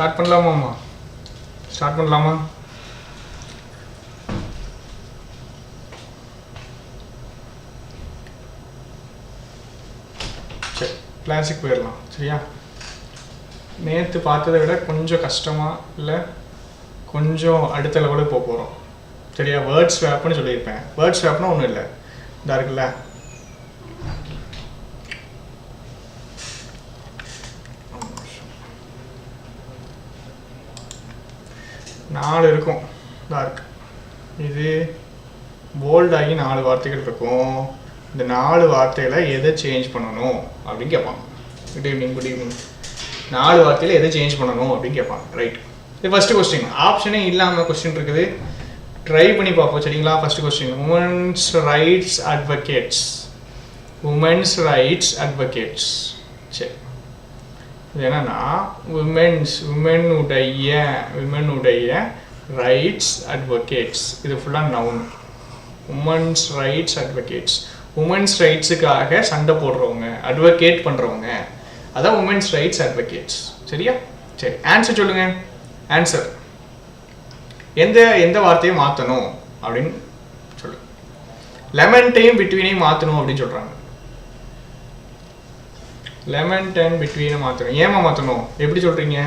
Start பண்ணலாமாம்மா? Start பண்ணலாமா? சரி, கிளாஸுக்கு போயிடலாம். சரியா? நேற்று பார்த்ததை விட கொஞ்சம் கஷ்டமாக இல்லை கொஞ்சம் அடுத்த லெவலுக்கு போக போகிறோம். சரியா? வேர்ட் ஸ்வாப்னு சொல்லியிருப்பேன். வேர்ட் ஸ்வாப்னா ஒன்றும் இல்லை, இதா இருக்குல்ல, நாலு இருக்கும், இதா இருக்கு. இது போல்ட் ஆகி 4 வார்த்தைகள் இருக்கும். இந்த 4 வார்த்தைகளை எதை சேஞ்ச் பண்ணணும் அப்படின்னு கேட்பாங்க. Good evening, good evening. 4 வார்த்தையில் எதை சேஞ்ச் பண்ணணும் அப்படின்னு கேட்பாங்க. ரைட், இது ஃபஸ்ட்டு கொஸ்டின். ஆப்ஷனே இல்லாமல் கொஸ்டின் இருக்குது, ட்ரை பண்ணி பார்ப்போம். சரிங்களா? First question, women's rights advocates. Women's rights advocates. சரி, இது என்னன்னா விமெனுடைய ரைட்ஸ் அட்வொகேட்ஸ். இது ஃபுல்லாக noun. Women's rights advocates, women's ரைட்ஸுக்காக சண்டை போடுறவங்க, அட்வொகேட் பண்ணுறவங்க, அதான் உமன்ஸ் ரைட்ஸ் அட்வொகேட்ஸ். சரியா? சரி, ஆன்சர் சொல்லுங்க. ஆன்சர் எந்த வார்த்தையை மாற்றணும் அப்படின்னு சொல்லுங்க. லெமன்ட்டையும் பிட்வீனையும் மாற்றணும் அப்படின்னு சொல்கிறாங்க. லெமன்ட் அண்ட் பிட்வீனை மாற்றணும். ஏமா மாற்றணும்? எப்படி சொல்கிறீங்க?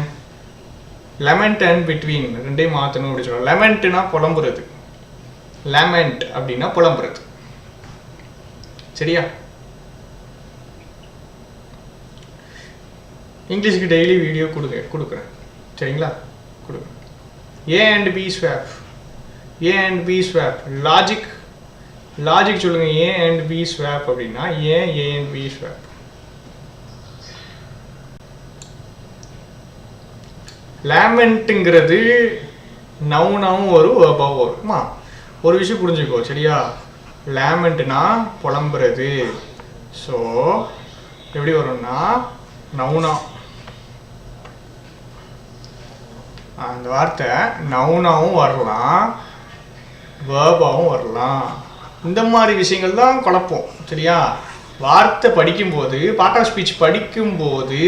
லெமன்ட் அண்ட் பிட்வீன் ரெண்டையும் மாற்றணும் அப்படின்னு சொல்கிறாங்க. லெமன்ட்னா புலம்புறது, லெமன்ட் அப்படின்னா புலம்புறது. சரியா? இங்கிலீஷ்க்கு டெய்லி வீடியோ கொடுக்குறேன். சரிங்களா? கொடுங்க. A and B swap. A and B swap. Logic சொல்லுங்க. ஏ அண்ட் பி ஸ்வாப் அப்படின்னா ஏன் ஏ அண்ட் பி ஸ்வாப்? லேமெண்ட்டுங்கிறது நவுனாவும் வரும், வேர்பாவும் வருமா? ஒரு விஷயம் புரிஞ்சுக்கோ. சரியா? லேமெண்ட்னா புலம்புறது. ஸோ எப்படி வரும்னா நவுனா, அந்த வார்த்தை நவுனாவும் வரலாம், வேர்பாவும் வரலாம். இந்த மாதிரி விஷயங்கள் தான் குழப்பம். சரியா? வார்த்தை படிக்கும்போது, பார்ட் ஆஃப் ஸ்பீச் படிக்கும்போது,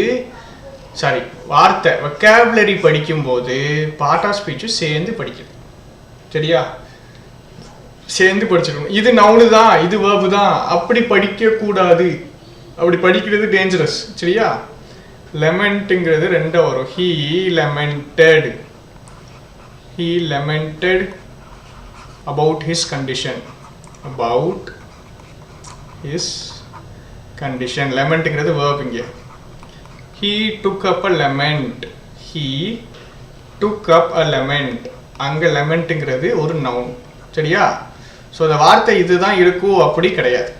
சாரி, வார்த்தை வெக்காபுலரி படிக்கும்போது பார்ட் ஆஃப் ஸ்பீச்சும் சேர்ந்து படிக்கணும். சரியா? சேர்ந்து படிச்சிடணும். இது நவுனு தான், இது வேர்பு தான், அப்படி படிக்கக்கூடாது. அப்படி படிக்கிறது டேஞ்சரஸ். சரியா? லெமெண்ட்டுங்கிறது ரெண்டா வரும். He lamented about his condition. லெமெண்ட்டுங்கிறது வேர்ப். இங்கே he took up a lament. அங்கே லெமெண்ட்டுங்கிறது ஒரு நவுன். சரியா? ஸோ இந்த வார்த்தை இதுதான் இருக்கும் அப்படி கிடையாது.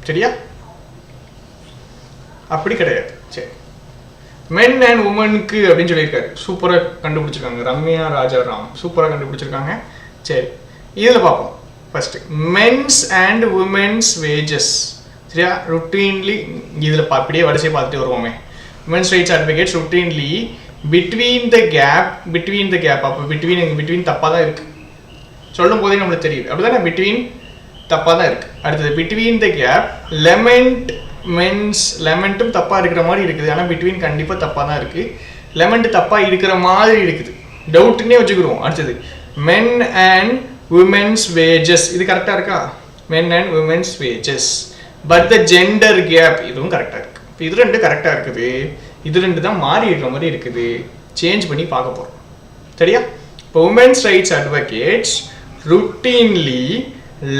சரியா? அப்படி கிடையாது. சரி, மென் அண்ட் உமனுக்கு அப்படின்னு சொல்லியிருக்காரு. சூப்பராக கண்டுபிடிச்சிருக்காங்க. ரம்யா ராஜாராம் சூப்பராக கண்டுபிடிச்சிருக்காங்க. சரி, இதில் பார்ப்போம். First men's and women's wages. சரியா? ருட்டீன்லி இதில் அப்படியே வரிசையை பார்த்துட்டு வருவோமே. Women's rights advocates routinely between the gap. அப்போ பிட்வீன் தப்பாக தான் இருக்குது. சொல்லும் போதே நம்மளுக்கு தெரியுது. அப்படிதானே? பிட்வீன் தப்பாக தான் இருக்குது. அடுத்தது பிட்வீன் த கேப் லெமெண்ட்டும் தப்பாக இருக்கிற மாதிரி இருக்குது. ஆனால் பிட்வீன் கண்டிப்பாக தப்பாக தான் இருக்குது. லெமெண்ட் தப்பாக இருக்கிற மாதிரி இருக்குது, டவுட்டுன்னே வச்சுக்கிறோம். அடுத்தது மென் அண்ட் உமன்ஸ் வேஜஸ். இது கரெக்டாக இருக்கா? Men and women's wages. But the gender gap, இதுவும் கரெக்டாக இருக்குது. இப்போ இது ரெண்டு கரெக்டாக இருக்குது. இது ரெண்டு தான் மாறி இருக்கிற மாதிரி இருக்குது. சேஞ்ச் பண்ணி பார்க்க போகிறோம். சரியா? இப்போ women's rights advocates routinely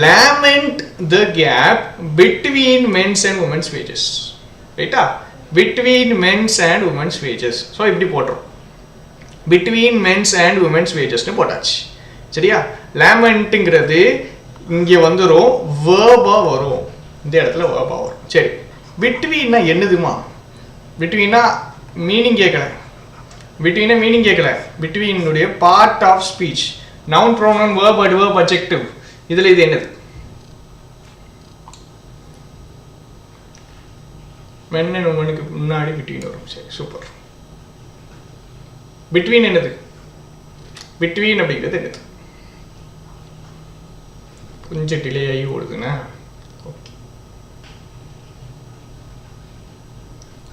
lament the gap between men's and women's wages. ரைட்டா? between men's and women's wages. So இப்படி போட்டுரும். between men's and women's wagesனு போட்டாச்சு. சரியா? லேமெண்ட்டுங்கிறது இங்கே வந்துடும், வேர்பாக வரும். இந்த இடத்துல வேர்பாக வரும். சரி, பிட்வீன்னா என்னதுமா? பிட்வீன்னா மீனிங் கேட்கல. பிட்வீனுடைய part of speech. Noun, pronoun, verb, adverb, adjective. இதில் இது என்னது? மென் அண்ட் உமனுக்கு முன்னாடி பிட்வீன் வரும். சரி, சூப்பர். பிட்வீன் என்னது? பிட்வீன் அப்படிங்கிறது என்னது? கொஞ்சம் டிலே ஆகி ஓடுதுண்ணா. ஓகே,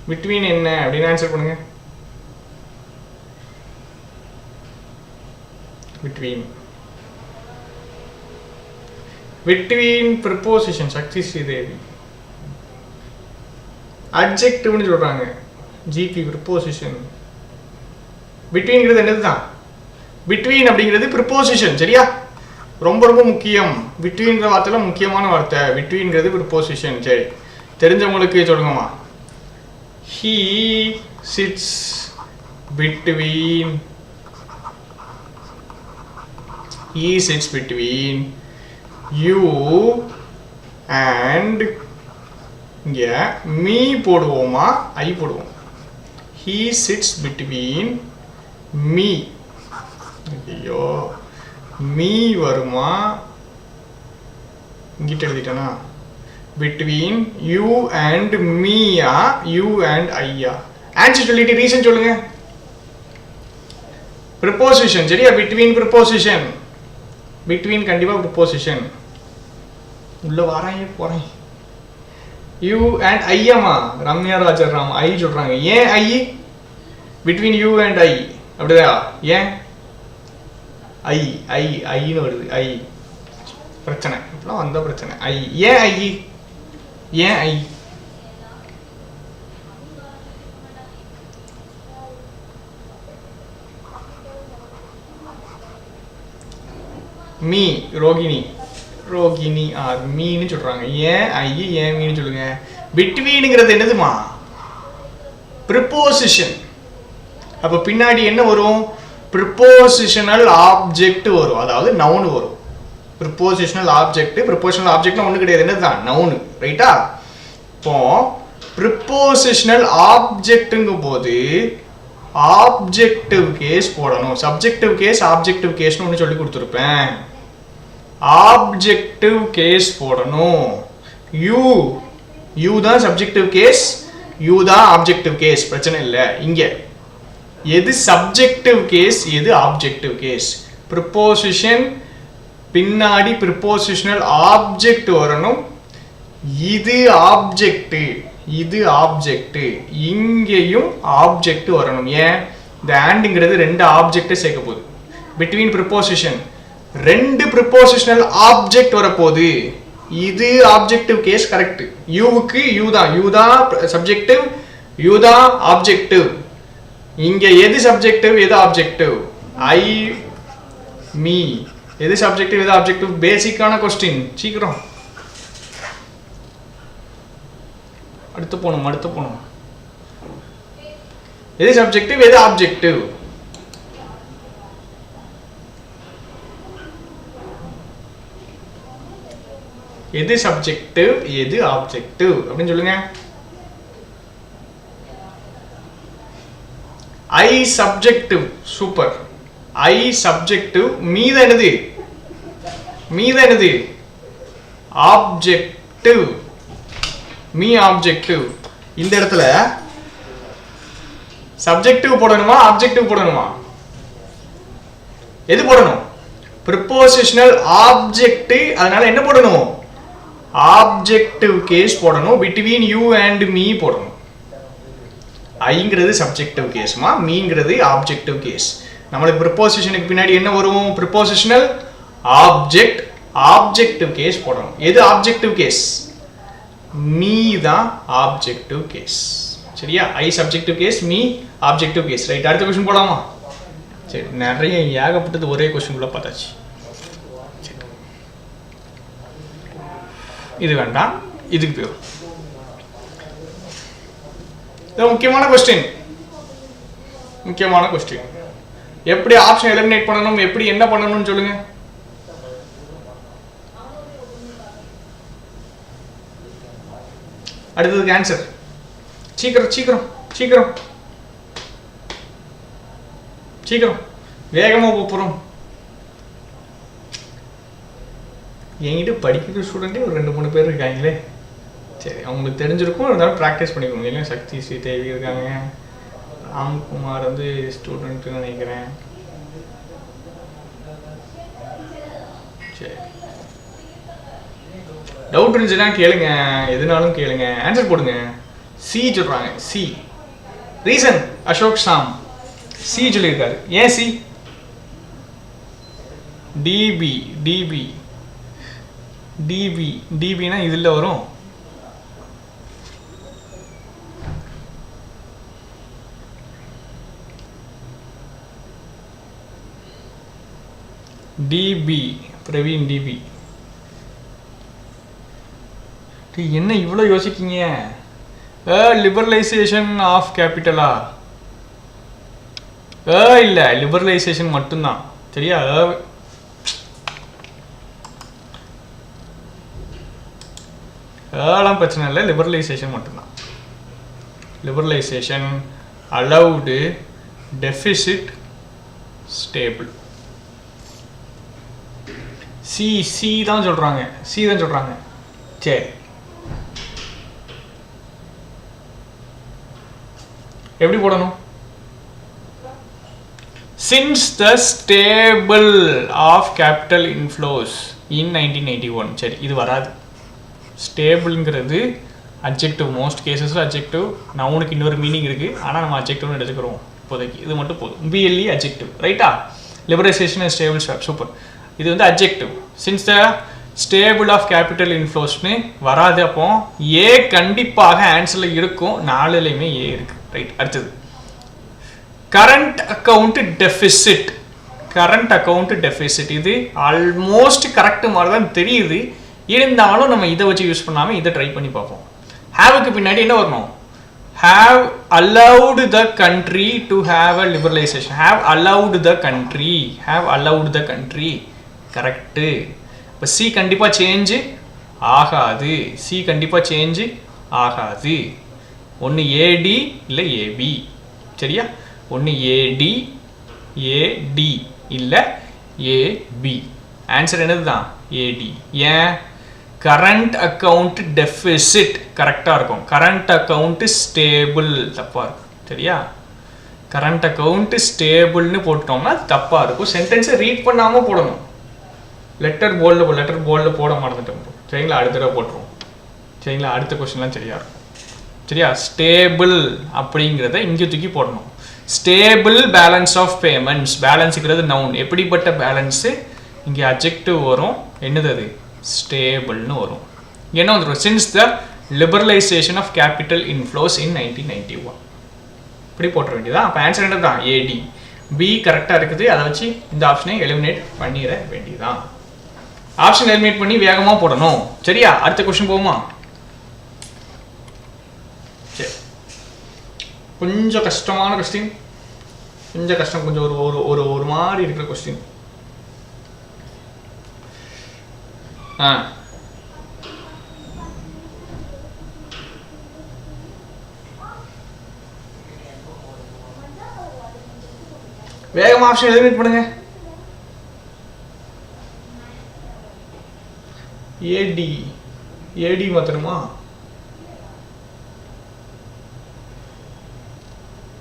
பிட்வீன் என்ன அப்படின்னு ஆன்சர் பண்ணுங்க. between preposition சக்தி ஸ்ரீதேவி adjectiveனு சொல்றாங்க GP preposition betweenங்கிறது என்னதுதான் between அப்படிங்கிறது preposition சரியா ரொம்ப ரொம்ப முக்கியம் betweenங்கிற வார்த்தைல முக்கியமான வார்த்தை betweenங்கிறது preposition சரி தெரிஞ்சவங்களுக்கு சொல்லுங்கம்மா he sits between you and இங்க me போடுவோமா I போடுவோம் he sits between me ஐயோ me வருமா இங்கிட்ட எழுதிட்டேனா between you and me you and I answer சொல்லிட்டு ரீசன் சொல்லுங்க preposition சரியா between preposition between கண்டிப்பா preposition உள்ள வராயே போறேன் you and I மா ரம்யா ராஜராம் I சொல்றாங்க ஏன் I between you and I அப்படியா ஏன் I ன்னு வருது I பிரச்சனை இப்பலாம் வந்த பிரச்சனை I ஏன் I me ரோகிணி ஆர் மீன்னு சொல்றாங்க ஏன் ஐ ஏன் மீன்னு சொல்லுங்க betweenங்கிறது என்னதுமா preposition அப்ப பின்னாடி என்ன வரும் prepositional object வரும் அதாவது noun வரும் prepositional objectனா ஒண்ணு கிடையாது என்னதுதான் noun ரைட்டா இப்போ prepositional objectங்கும்போது objective case போடணும் subjective case objective case னு ஒன்னு சொல்லி கொடுத்திருப்பேன் objective case போடணும் you தான் subjective case you தான் objective case பிரச்சனை இல்ல இங்க எது subjective case எது objective case preposition பின்னாடி prepositional object வரணும் இது object இங்கேயும் object வரணும் ஏன் இந்த andங்கிறது ரெண்டு object சேர்க்க போகுது between preposition ரெண்டு prepositional object வரப்போகுது இது objective case correct youக்கு you தான் subjective you தான் objective இங்க எது subjective எது objective I me எது subjective எது objective பேசிக்கான क्वेश्चन சீக்கிரம் அடுத்து போணும் எது subjective எது objective எது subjective எது objective அப்படினு சொல்லுங்க I subjective super I subjective மீத என்னது objective me objective இந்த இடத்துல subjective போடணுமா objective போடணுமா எது போடணும் prepositional object அதனால என்ன போடணும் objective case போடணும் between you and me போடணும் ஐங்கிறது subjective case மா மீங்கிறது objective case நம்மளுக்கு prepositionக்கு பின்னாடி என்ன வரும் prepositional objective case போடணும் எது objective case me தான் objective case சரியா I subjective case me objective case right அடுத்த क्वेश्चन போலாமா சரி நிறைய ஏகப்பட்டது ஒரே क्वेश्चन குள்ள பார்த்தாச்சு இது வேண்டாம் இதுக்கு போய் இது முக்கியமான क्वेश्चन எப்படி ஆப்ஷன் எலிமினேட் பண்ணனும் எப்படி என்ன பண்ணனும்னு சொல்லுங்க அடுத்ததுக்கு ஆன்சர் சீக்கிரம் வேகமா போறோம் என்கிட்ட படிக்கிற ஸ்டூடெண்டே ஒரு 2-3 பேர் இருக்காங்களே சரி அவங்களுக்கு தெரிஞ்சிருக்கும் இருந்தாலும் ப்ராக்டிஸ் பண்ணிக்கோங்க இல்லையா சக்தி ஸ்ரீதேவி இருக்காங்க ராம்குமார் வந்து ஸ்டூடெண்ட்னு நினைக்கிறேன் சரி டவுட் இருந்துச்சுன்னா கேளுங்க எதுனாலும் கேளுங்க ஆன்சர் போடுங்க சி சொல்றாங்க C reason Ashok Sam C சொல்லியிருக்காரு ஏன் சி டிபி டிபி டிபி டிபினா இதில் வரும். DB Praveen DB. என்ன இவ்வளோ யோசிக்கீங்க? Liberalisation of கேபிட்டலா? இல்லை, லிபரலைசேஷன் மட்டும்தான். சரியா? ஏலாம் பிரச்சனை இல்லை, லிபரலைசேஷன் மட்டும்தான். Liberalisation allowed deficit stable. C தான் சொல்றாங்க. சரி, எப்படி போடணும்? Since the stable of capital inflows in 1981. சரி, இது வராது. ஸ்டேபிள்ங்கிறது அட்ஜெக்டிவ், மோஸ்ட் கேசஸில் அட்ஜெக்டிவ். நவுனுக்கு இன்னொரு மீனிங் இருக்குது, ஆனால் நம்ம அட்ஜெக்டிவ்னு எடுத்துக்கிறோம் இப்போதைக்கு. இது மட்டும் போதும். பிஎல்இ அட்ஜெக்டிவ், ரைட்டா? Liberalisation and stable swap, super. இது வந்து adjective. Since the stable of capital இன்ஃப்ளோஸ்னு வராது. அப்போ ஏ கண்டிப்பாக ஆன்சரில் இருக்கும். 4லையுமே ஏ இருக்குது. ரைட். அடுத்தது current account deficit. Current account deficit இது ஆல்மோஸ்ட் கரெக்ட் மாதிரி தான் தெரியுது. இருந்தாலும் நம்ம இதை வச்சு யூஸ் பண்ணாமல் இதை ட்ரை பண்ணி பார்ப்போம். ஹேவுக்கு பின்னாடி என்ன வரணும்? have allowed the country to have a liberalization. have allowed the country. Correct. இப்போ சி கண்டிப்பாக சேஞ்சு ஆகாது. ஒன்று ஏடி இல்லை ஏபி. சரியா? ஒன்று ஏடி இல்லை ஏபி. ஆன்சர் என்னது தான்? ஏடி. ஏன்? கரண்ட் அக்கௌண்ட் டெஃபிசிட் கரெக்டாக இருக்கும். கரண்ட் அக்கௌண்ட் ஸ்டேபிள் தப்பாக இருக்கும். சரியா? கரண்ட் அக்கௌண்ட் ஸ்டேபிள்னு போட்டோம்னா தப்பாக இருக்கும். சென்டென்ஸை ரீட் பண்ணாமல் போடணும். லெட்டர் போல்டில் போட மறந்துட்டோம். சரிங்களா? அடுத்த தடவை போட்டுருவோம். சரிங்களா? அடுத்த கொஸ்டின்லாம் சரியாக இருக்கும். சரியா? ஸ்டேபிள் அப்படிங்கிறத இங்கே தூக்கி போடணும். Stable balance of payments. பேலன்ஸுங்கிறது நவுன். எப்படிப்பட்ட பேலன்ஸு? இங்கே அட்ஜெக்டிவ் வரும். என்னது அது? ஸ்டேபிள்னு வரும். என்ன வந்துடும்? Since the liberalisation of capital inflows in 1991. இப்படி போட்டுற வேண்டியதான். அப்போ ஆன்சர் என்னது தான்? ஏடி. பி கரெக்டாக இருக்குது. அதை வச்சு இந்த ஆப்ஷனை எலிமினேட் பண்ணிட வேண்டியதான். ஆப்ஷன் எலிமினேட் பண்ணி வேகமாக போடணும். சரியா? அடுத்த கொஸ்டின் போகுமா? சரி, கொஞ்சம் கஷ்டமான கொஸ்டின். கொஞ்சம் ஒரு மாதிரி இருக்கிற கொஸ்டின். வேகமாக ஆப்ஷன் எலிமினேட் பண்ணுங்க. ஏடி மாத்திரமா?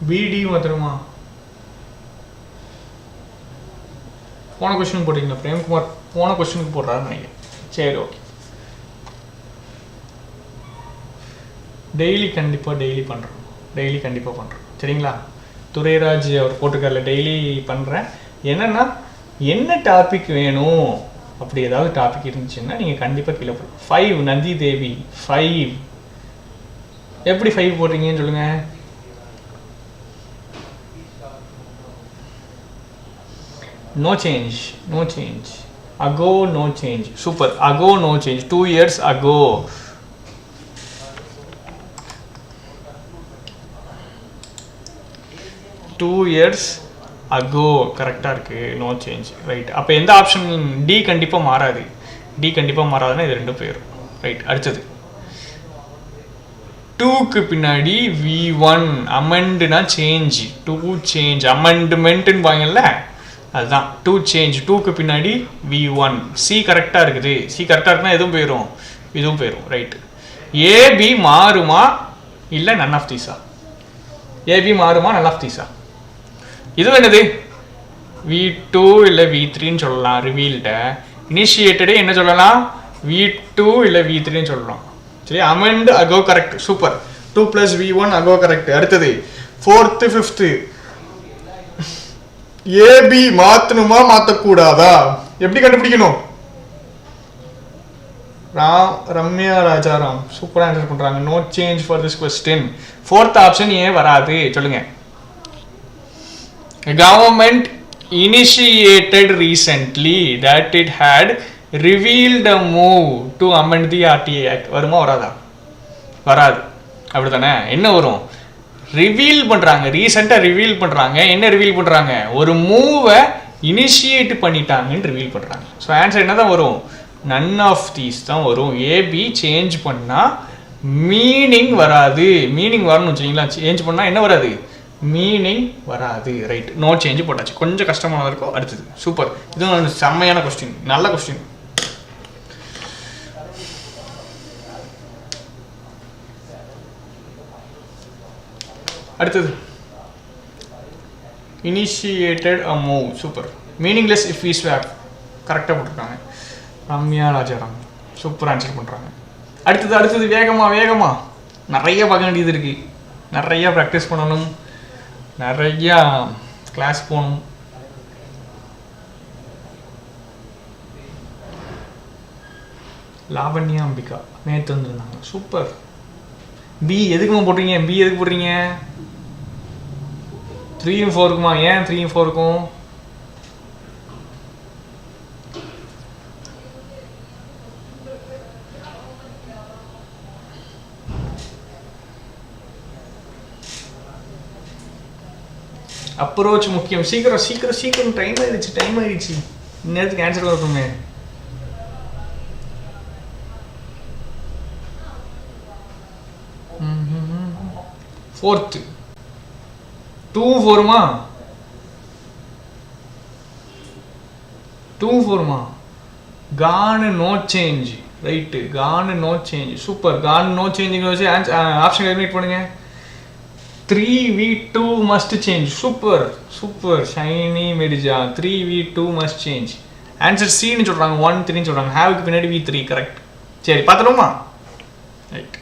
பிடி மாத்திரமா? போன கொஸ்டின் போட்டீங்களா? பிரேம்குமார் போன கொஸ்டினுக்கு போடுறாருன்னு நினைக்கிறேன். சரி, ஓகே. டெய்லி கண்டிப்பாக பண்ணுறோம். சரிங்களா? துரைராஜ் அவர் போட்டிருக்கார்ல, டெய்லி பண்ணுறேன். என்னென்னா என்ன டாபிக் வேணும் அப்படி ஏதாவது டாபிக் இருந்துச்சுன்னா நீங்கள் கண்டிப்பாக கீழே போடுங்க. 5 நந்தி தேவி 5. எப்படி 5 போடுறீங்கன்னு சொல்லுங்கள். No change. Ago, no change. Super. Ago, no change. 2 years ago. கரெக்டாக இருக்குது. No change. ரைட். அப்போ எந்த ஆப்ஷன்? டி கண்டிப்பாக மாறாதுன்னா இது 2 பேரும். ரைட். அடுத்தது 2க்கு பின்னாடி V1. அமெண்ட்னா சேஞ்ச். 2 சேஞ்ச். அமெண்ட்மெண்ட்டுன்னு பாங்கல்ல, அதுதான் 2 சேஞ்ச். 2க்கு பின்னாடி V1. சி கரெக்டாக இருக்குது. இருக்குன்னா இதுவும் போயிடும். ரைட்டு. ஏபி மாறுமா இல்லை நன் ஆஃப் தீஸா? ஏபி மாறுமா நன் ஆஃப் தீஸா? இது என்னது? V2 இல்லை V3ன்னு சொல்லலாம். ரிவீல்ட இனிஷியேட்டடே என்ன சொல்லலாம்? V2 இல்லை V3ன்னு சொல்லலாம். சரி. Amend ago correct. Super. 2 + V1 ago correct. அடுத்தது 4th 5th ஏபி மாற்றணுமா மாற்றக்கூடாதா? எப்படி கண்டுபிடிக்கணும்? ரம்யா ராஜாராம் சூப்பராக ஆன்சர் பண்ணுறாங்க. No change for this question. Fourth option ஏன் வராது சொல்லுங்க. Government initiated recently that it had revealed a move to amend the RTA Act. வருமா வராதா? வராது. அப்படித்தானே? என்ன வரும்? ரிவீல் பண்றாங்க, ரீசெண்டா ரிவீல் பண்றாங்க. என்ன ரிவீல் பண்றாங்க? ஒரு மூவை இனிஷியேட் பண்ணிட்டாங்கன்னு ரிவீல் பண்றாங்க. ஸோ ஆன்சர் என்ன தான் வரும்? நன் ஆஃப் தீஸ் தான் வரும். ஏபி சேஞ்ச் பண்ணா மீனிங் வராது. மீனிங் வரணும் வச்சுங்களா? சேஞ்ச் பண்ணா என்ன வராது? மீனிங் வராது. ரைட், நோ சேஞ்ச் போட்டாச்சு. கொஞ்சம் கஷ்டமானதாக இருக்கும். அடுத்தது சூப்பர், இதுவும் செம்மையான கொஸ்டின், நல்ல கொஸ்டின். அடுத்தது initiated a move. Super. Meaningless if we swap கரெக்டாக போட்டிருக்காங்க. ரம்யா ராஜாராம் சூப்பர் ஆன்சர் பண்ணுறாங்க. அடுத்தது வேகமா நிறைய பார்க்க வேண்டியது இருக்குது. நிறையா ப்ராக்டிஸ் பண்ணணும், நிறையா கிளாஸ் போகணும். லாவண்யா அம்பிகா நேற்று வந்துருந்தாங்க. சூப்பர். பி எதுக்குமா போடுறீங்க? பி எதுக்கு போடுறீங்க? 3 4 இருக்குமா? ஏன் 3 4 இருக்கும்? அப்ரோச் முக்கியம். சீக்கிரம் டைம் ஆயிடுச்சு. நேரத்துக்கு ஆன்சர் வரட்டுமே. ஃபோர்த்து 2 4மா? 2 4மா? Can no change. Right, can no change. Super. Can no சேஞ்சுங்க வச்சு ஆப்ஷன் எலிமினேட் பண்ணுங்க. 3v2 must change. Super Shiny Merija. 3v2 must change. Answer சின்னு சொல்றாங்க. 1 3 சொல்றாங்க. ஹேவுக்கு பின்னாடி v3 கரெக்ட். சரி பார்த்துடுமா? ரைட்.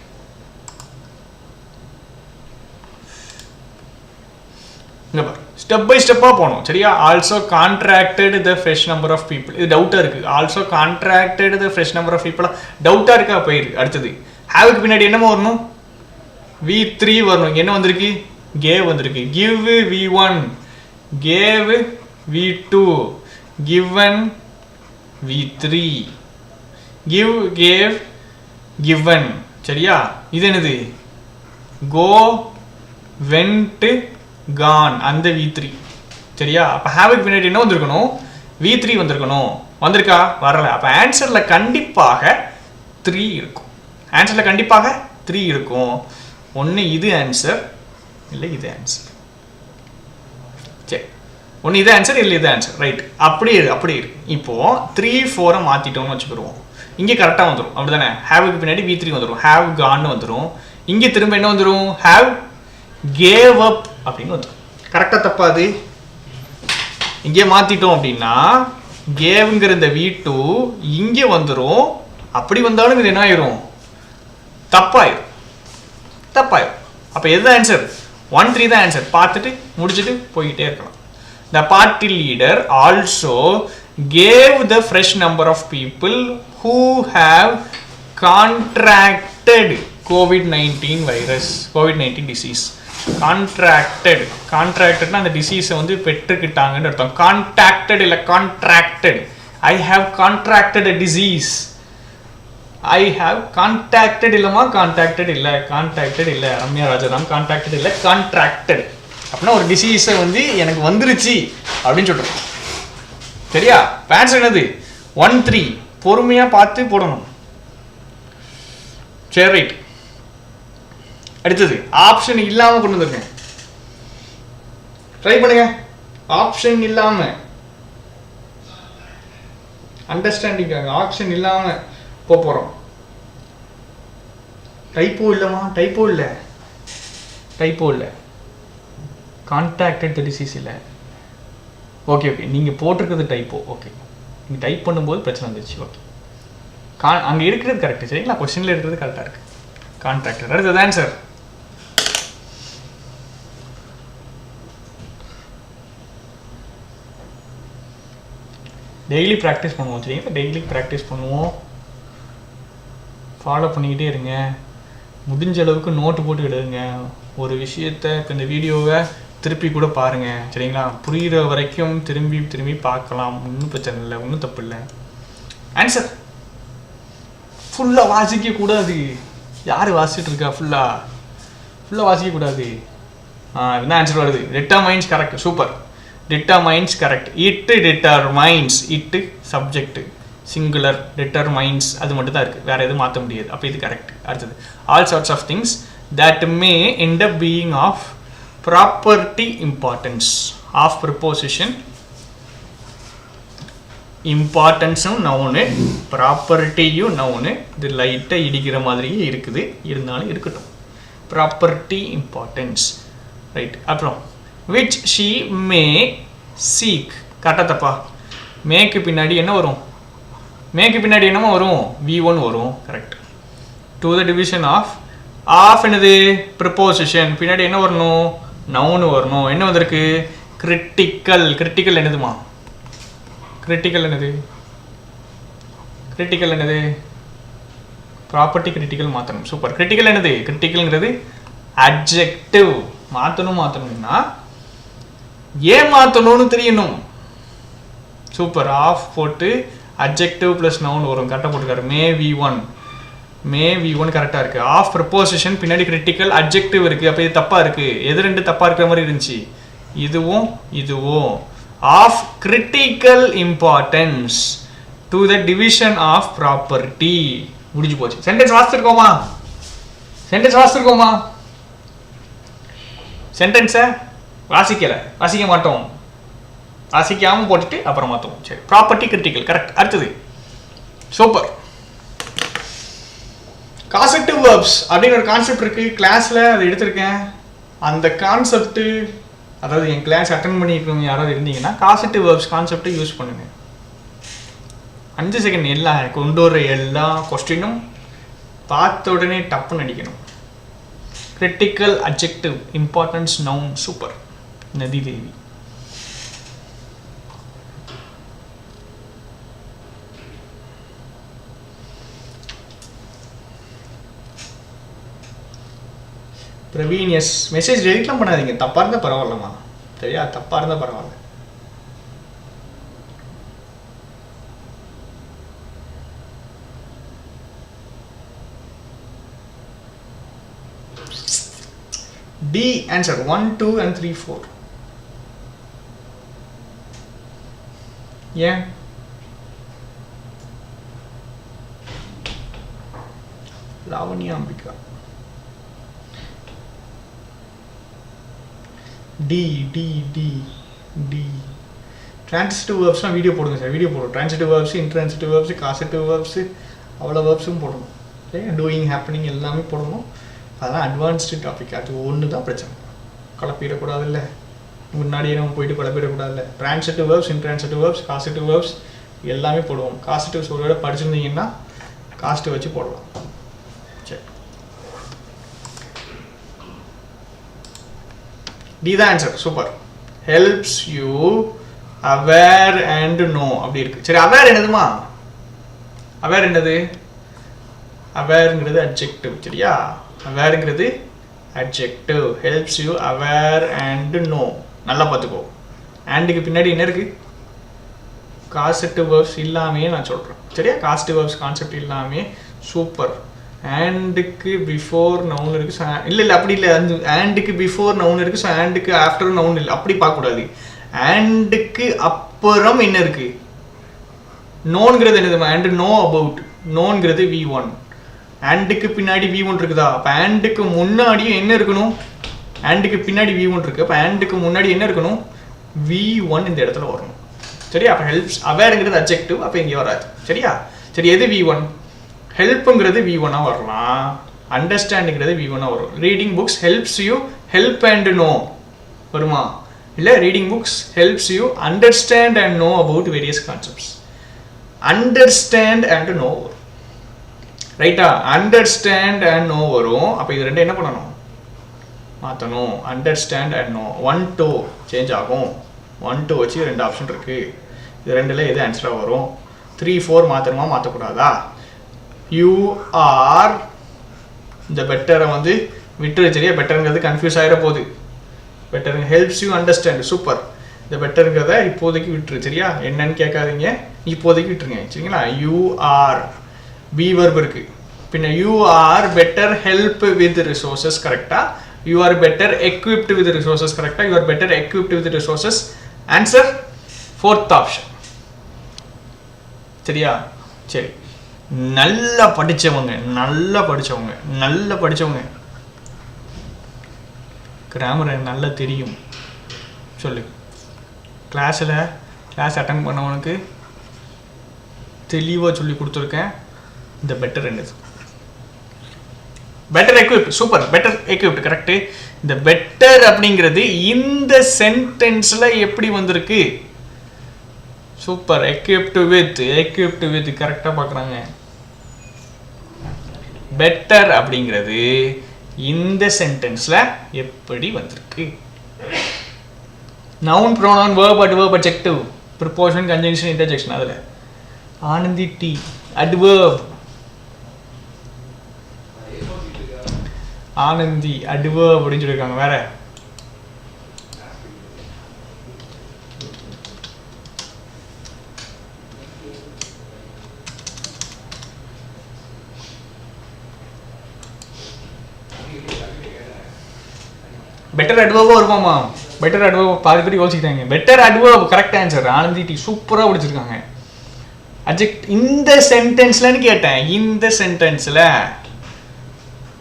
இங்க பாரு, ஸ்டெப் பை ஸ்டெப்பா போகணும். சரியா? Also contracted the fresh number of people. இது டவுட்டா இருக்கு. Also contracted the fresh number of people டவுட்டா இருக்கா? போயிருக்கு. அடுத்தது ஹேவுக்கு பின்னாடி என்னமோ வரணும்? v3 வரணும். என்ன வந்திருக்கு? கேவ் வந்திருக்கு. Give v1, gave v2, given v3, give gave given. சரியா? இது என்னது? go went gone. அந்த v3. சரியா? அப்ப ஹேவுக்கு பின்னாடி என்ன வந்திருக்கணும்? v3 வந்திருக்கணும். வந்திருக்கா? வரல. அப்ப ஆன்சர்ல கண்டிப்பாக 3 இருக்கும். ஆன்சர்ல கண்டிப்பாக 3 இருக்கும். ஒன்று இது ஆன்சர், இல்லை இது ஆன்சர். சரி, ஒன்று இது ஆன்சர், இல்லை இது ஆன்சர். ரைட், அப்படி இருக்கு. இப்போ 3 4 மாற்றிட்டோம்னு வச்சுக்கிடுவோம். இங்கே கரெக்டாக வந்துடும். அப்படி தானே? ஹேவுக்கு பின்னாடி v3 வந்துடும். ஹேவ் கான்னு வந்துடும். இங்கே திரும்ப என்ன வந்துடும்? ஹேவ் கேவ் அப் அப்படின்னு வந்துடும். கரெக்டாக தப்பாது? இங்கே மாற்றிட்டோம் அப்படின்னா கேவ்ங்கிற இந்த v2 இங்கே வந்துடும். அப்படி வந்தாலும் இது என்ன ஆயிரும்? தப்பாயிரும். அப்ப எதுதான் ஆன்சர்? 1 3 தான் ஆன்சர். பார்த்துட்டு முடிச்சுட்டு போயிட்டே இருக்கலாம். The party leader also gave the fresh number of people who have contracted COVID-19 virus, COVID-19 disease. Contracted அந்த டிசீஸை வந்து பெற்றுக்கிட்டாங்கன்னு அர்த்தம். Contacted இல்லை contracted. I have contracted a disease. I have contacted இல்லமா? contacted இல்லை. ரம்யா ராஜாராம் contacted இல்லை, contracted. அப்படின்னா ஒரு டிசீஸை வந்து எனக்கு வந்துருச்சு அப்படின்னு சொல்றோம். சரியா? ஆன்சர் என்னது? 1 3. பொறுமையா பார்த்து போடணும். சரி, ரைட். அடுத்தது ஆப்ஷன் இல்லாம கொண்டு வந்திருக்கேன். ட்ரை பண்ணுங்க. ஆப்ஷன் இல்லாம அண்டர்ஸ்டாண்டிங்காக ஆப்ஷன் இல்லாம போறோம். டைப்போ இல்லைமா? டைப்போ இல்லை. கான்டாக்டட் டிசீஸ் இல்லை. ஓகே, நீங்கள் போட்டிருக்கிறது டைப்போ. ஓகே, நீங்கள் டைப் பண்ணும்போது பிரச்சனை வந்துருச்சு. ஓகே, அங்கே இருக்கிறது கரெக்டு. சரிங்களா? கொஸ்டினில் இருக்கிறது கரெக்டாக இருக்குது. கான்ட்ராக்டட். அடுத்தது ஆன்சர். டெய்லி ப்ராக்டிஸ் பண்ணுவோம் சரிங்களா, டெய்லி ப்ராக்டிஸ் பண்ணுவோம், ஃபாலோ பண்ணிக்கிட்டே இருங்க. முடிஞ்ச அளவுக்கு நோட்டு போட்டு எழுதுங்க. ஒரு விஷயத்தை இப்போ இந்த வீடியோவை திருப்பி கூட பாருங்கள் சரிங்களா, புரிகிற வரைக்கும் திரும்பி திரும்பி பார்க்கலாம், ஒன்றும் பிரச்சனை இல்லை, ஒன்றும் தப்பு இல்லை. ஆன்சர் ஃபுல்லாக வாசிக்கக்கூடாது. யார் வாசிச்சுட்டு இருக்கா? ஃபுல்லாக வாசிக்கக்கூடாது. என்ன ஆன்சர் வருது? Determines correct, super. Determines correct. இட்டு டிட்டர்மைன்ஸ், இட்டு சப்ஜெக்ட் சிங்குலர், டிட்டர்மைன்ஸ் அது மட்டும் தான் இருக்குது, வேறு எதுவும் மாற்ற முடியாது. அப்போ இது கரெக்ட். அடுத்தது all sorts of things that may end up being of property importance of preposition. இம்பார்ட்டன்ஸும் நவுனு, ப்ராப்பர்ட்டியும் நவுனு. இது லைட்டாக இடிக்கிற மாதிரியே இருக்குது, இருந்தாலும் இருக்கட்டும். Property importance right. அப்புறம் விச் ஷீ மே சீக், கரெக்டாக தப்பா? மேக்கு பின்னாடி என்ன வரும்? மேக்கு பின்னாடி என்னமோ வரும், V1 வரும், correct. To the division of என்னது? ப்ரிப்போசிஷன். பின்னாடி என்ன வரணும்? நவுனு வரணும். என்ன வந்திருக்கு? கிரிட்டிக்கல். கிரிட்டிக்கல் என்னதுமா? கிரிட்டிக்கல் என்னது? கிரிட்டிக்கல் என்னது? ப்ராப்பர்ட்டி கிரிட்டிக்கல் மாற்றணும், சூப்பர். கிரிட்டிக்கல் என்னது? கிரிட்டிக்கல்ங்கிறது அட்ஜெக்டிவ். மாற்றணும்னா ஏன் மாற்றணும்னு தெரியணும். சூப்பர். ஆஃப் போட்டு அட்ஜெக்டிவ் ப்ளஸ் நவுன் வரும், கரெக்டாக போட்டுக்காரு. மே V1 கரெக்டாக இருக்குது. ஆஃப் ப்ரிப்போசிஷன் பின்னாடி கிரிட்டிக்கல் அட்ஜெக்டிவ் இருக்குது, அப்போ இது தப்பாக இருக்குது. எது ரெண்டு தப்பாக இருக்கிற மாதிரி இருந்துச்சு? இதுவும். Of critical importance to the division of property. முடிஞ்சு போச்சு. சென்டென்ஸ் வாசிச்சிருக்கோமா? சென்டென்ஸை வாசிக்க மாட்டோம், வாசிக்காமல் போட்டுட்டு அப்புறம் மாற்றுவோம். சரி, ப்ராப்பர்ட்டி கிரிட்டிக்கல் கரெக்ட். அடுத்தது சூப்பர். காசெட்டிவ் வேர்ப்ஸ் அப்படின்னு ஒரு கான்செப்ட் இருக்குது, கிளாஸில் அதை எடுத்திருக்கேன். அந்த கான்செப்ட்டு, அதாவது என் கிளாஸ் அட்டன் பண்ணியிருக்கவங்க யாராவது இருந்தீங்கன்னா காசெட்டிவ் வேர்ப்ஸ் கான்செப்டை யூஸ் பண்ணுங்க. 5 செகண்ட் எல்லாம் கொண்டு வர எல்லா கொஸ்டினும் பார்த்த உடனே டப்புன்னு அடிக்கணும். Critical adjective, importance noun, super. Nadhi Devi. Praveen S. Message டெலிட்லாம் பண்ணாதீங்க, தப்பாக இருந்தால் பரவாயில்லம்மா, சரியா? தப்பாக இருந்தால் பரவாயில்ல. D answer 1, 2 and 3, 4. ஏன்? லாவண்யா அம்பிகா. டி டிரான்சிட்டிவ் வேர்ப்ஸ்லாம் வீடியோ போடுங்க சார், வீடியோ போடுவோம். Transitive verbs, intransitive verbs, causative verbs, அவ்வளோ வேர்ப்ஸும் போடணும். சரியா? டூயிங், ஹேப்பனிங் எல்லாமே போடணும். அதெல்லாம் அட்வான்ஸ்டு டாபிக். அது ஒன்று தான் பிரச்சனை, குழப்பிடக்கூடாது. இல்லை முன்னாடியே நம்ம போயிட்டு குழப்பிடக்கூடாதுல்ல. Transitive verbs, intransitive verbs, causative verbs எல்லாமே போடுவோம். காசெட்டிவ்ஸ் ஒரு வேளை படிச்சிருந்தீங்கன்னா காஸ்ட்டு வச்சு போடலாம். சரி, டி தான் answer, super. Helps you aware and know அப்படி இருக்கு. சரி, அவேர் என்னதுமா? அவேர் என்னது? அவேர்ங்கிறது அட்ஜெக்டிவ், சரியா? அவேர்ங்கிறது adjective. Helps you aware and know. நல்லா பார்த்துக்கோ. அண்டுக்கு பின்னாடி என்ன இருக்கு? காசெட்டிவ் வேர்ப்ஸ் இல்லாமே நான் சொல்கிறேன், சரியா? காசெட்டிவ் வேர்ப்ஸ் கான்செப்ட் இல்லாமே, சூப்பர். ஆண்டுக்கு பிஃபோர் நவுன் இருக்குது. இல்லை அப்படி இல்லை, அந்த ஆண்டுக்கு பிஃபோர் நவுன் இருக்குது, ஸோ ஆண்டுக்கு ஆஃப்டர் நவுன் இல்லை, அப்படி பார்க்கக்கூடாது. ஆண்டுக்கு அப்புறம் என்ன இருக்குது? நோன்கிறது என்னது? And know about. நோன்கிறது V1. ஆண்டுக்கு பின்னாடி V1 இருக்குதா? அப்போ ஆண்டுக்கு முன்னாடியும் என்ன இருக்கணும்? ஆண்டுக்கு பின்னாடி V1 இருக்குது, அப்போ ஆண்டுக்கு முன்னாடி என்ன இருக்கணும்? V1 இந்த இடத்துல வரணும், சரியா? அப்போ ஹெல்ப்ஸ் அவேர்ங்கிறது அட்ஜெக்டிவ், அப்போ இங்கே வராது, சரியா? சரி, எது V1? ஹெல்ப்புங்கிறது V1 வரலாம், அண்டர்ஸ்டாண்டிங்கிறது V1 வரும். Reading books helps you help and know வருமா? இல்லை, reading books helps you understand and know about various concepts. Understand and know வரும், ரைட்டா? அண்டர்ஸ்டாண்ட் அண்ட் நோ வரும். அப்போ இது ரெண்டு என்ன பண்ணணும்? மாற்றணும். அண்டர்ஸ்டாண்ட் அண்ட் நோ 1, 2 சேஞ்ச் ஆகும். 1, 2 வச்சு 2 ஆப்ஷன் இருக்குது. இது ரெண்டில் எது ஆன்சராக வரும்? 3 4 மாற்றணுமா மாற்றக்கூடாதா? யூ ஆர் இந்த பெட்டரை வந்து விட்டுரு சரியா. பெட்டருங்கிறது கன்ஃபியூஸ் ஆகிட போகுது. பெட்டருங்க ஹெல்ப்ஸ் யூ அண்டர்ஸ்டாண்ட். சூப்பர். இந்த பெட்டருங்கிறத இப்போதைக்கு விட்டுரு சரியா. என்னன்னு கேட்காதீங்க, இப்போதைக்கு விட்டுருங்க சரிங்களா. யூ ஆர் பி வெர்ப் இருக்கு, பின்ன you are better help with resources கரெக்டா. You are better equipped with resources கரெக்டா. You are better equipped with resources. Answer 4th option சரியா. சரி, நல்லா படித்தவங்க கிராமர் நல்லா தெரியும் சொல்லு. கிளாஸ் அட்டன் பண்ணவனுக்கு தெளிவாக சொல்லி கொடுத்துருக்கேன். இந்த பெட்டர் என்னது? Better equipped. Super, better equipped correct. இந்த பெட்டர் அப்படிங்கிறது இந்த சென்டென்ஸில் எப்படி வந்திருக்கு? சூப்பர். எக்விப்ட் வித் கரெக்டாக பார்க்குறாங்க. பெட்டர் அப்படிங்கிறது இந்த சென்டென்ஸில் எப்படி வந்திருக்கு? Noun, pronoun, verb, adverb, adjective, preposition, conjunction, interjection. அதில் Anandhi D adverb. Anandhi adverb அப்படின்னு சொல்லியிருக்காங்க. வேற பெட்டர் அட்வர்போ இருப்பாமா? பெட்டர் அட்வர்ப் பாதி பேர் யோசிக்கிறாங்க. Better adverb correct answer. Anandhi D சூப்பராக படிச்சிருக்காங்க. அட்ஜெக்ட் இந்த சென்டென்ஸ்லன்னு கேட்டேன். இந்த சென்டென்ஸில்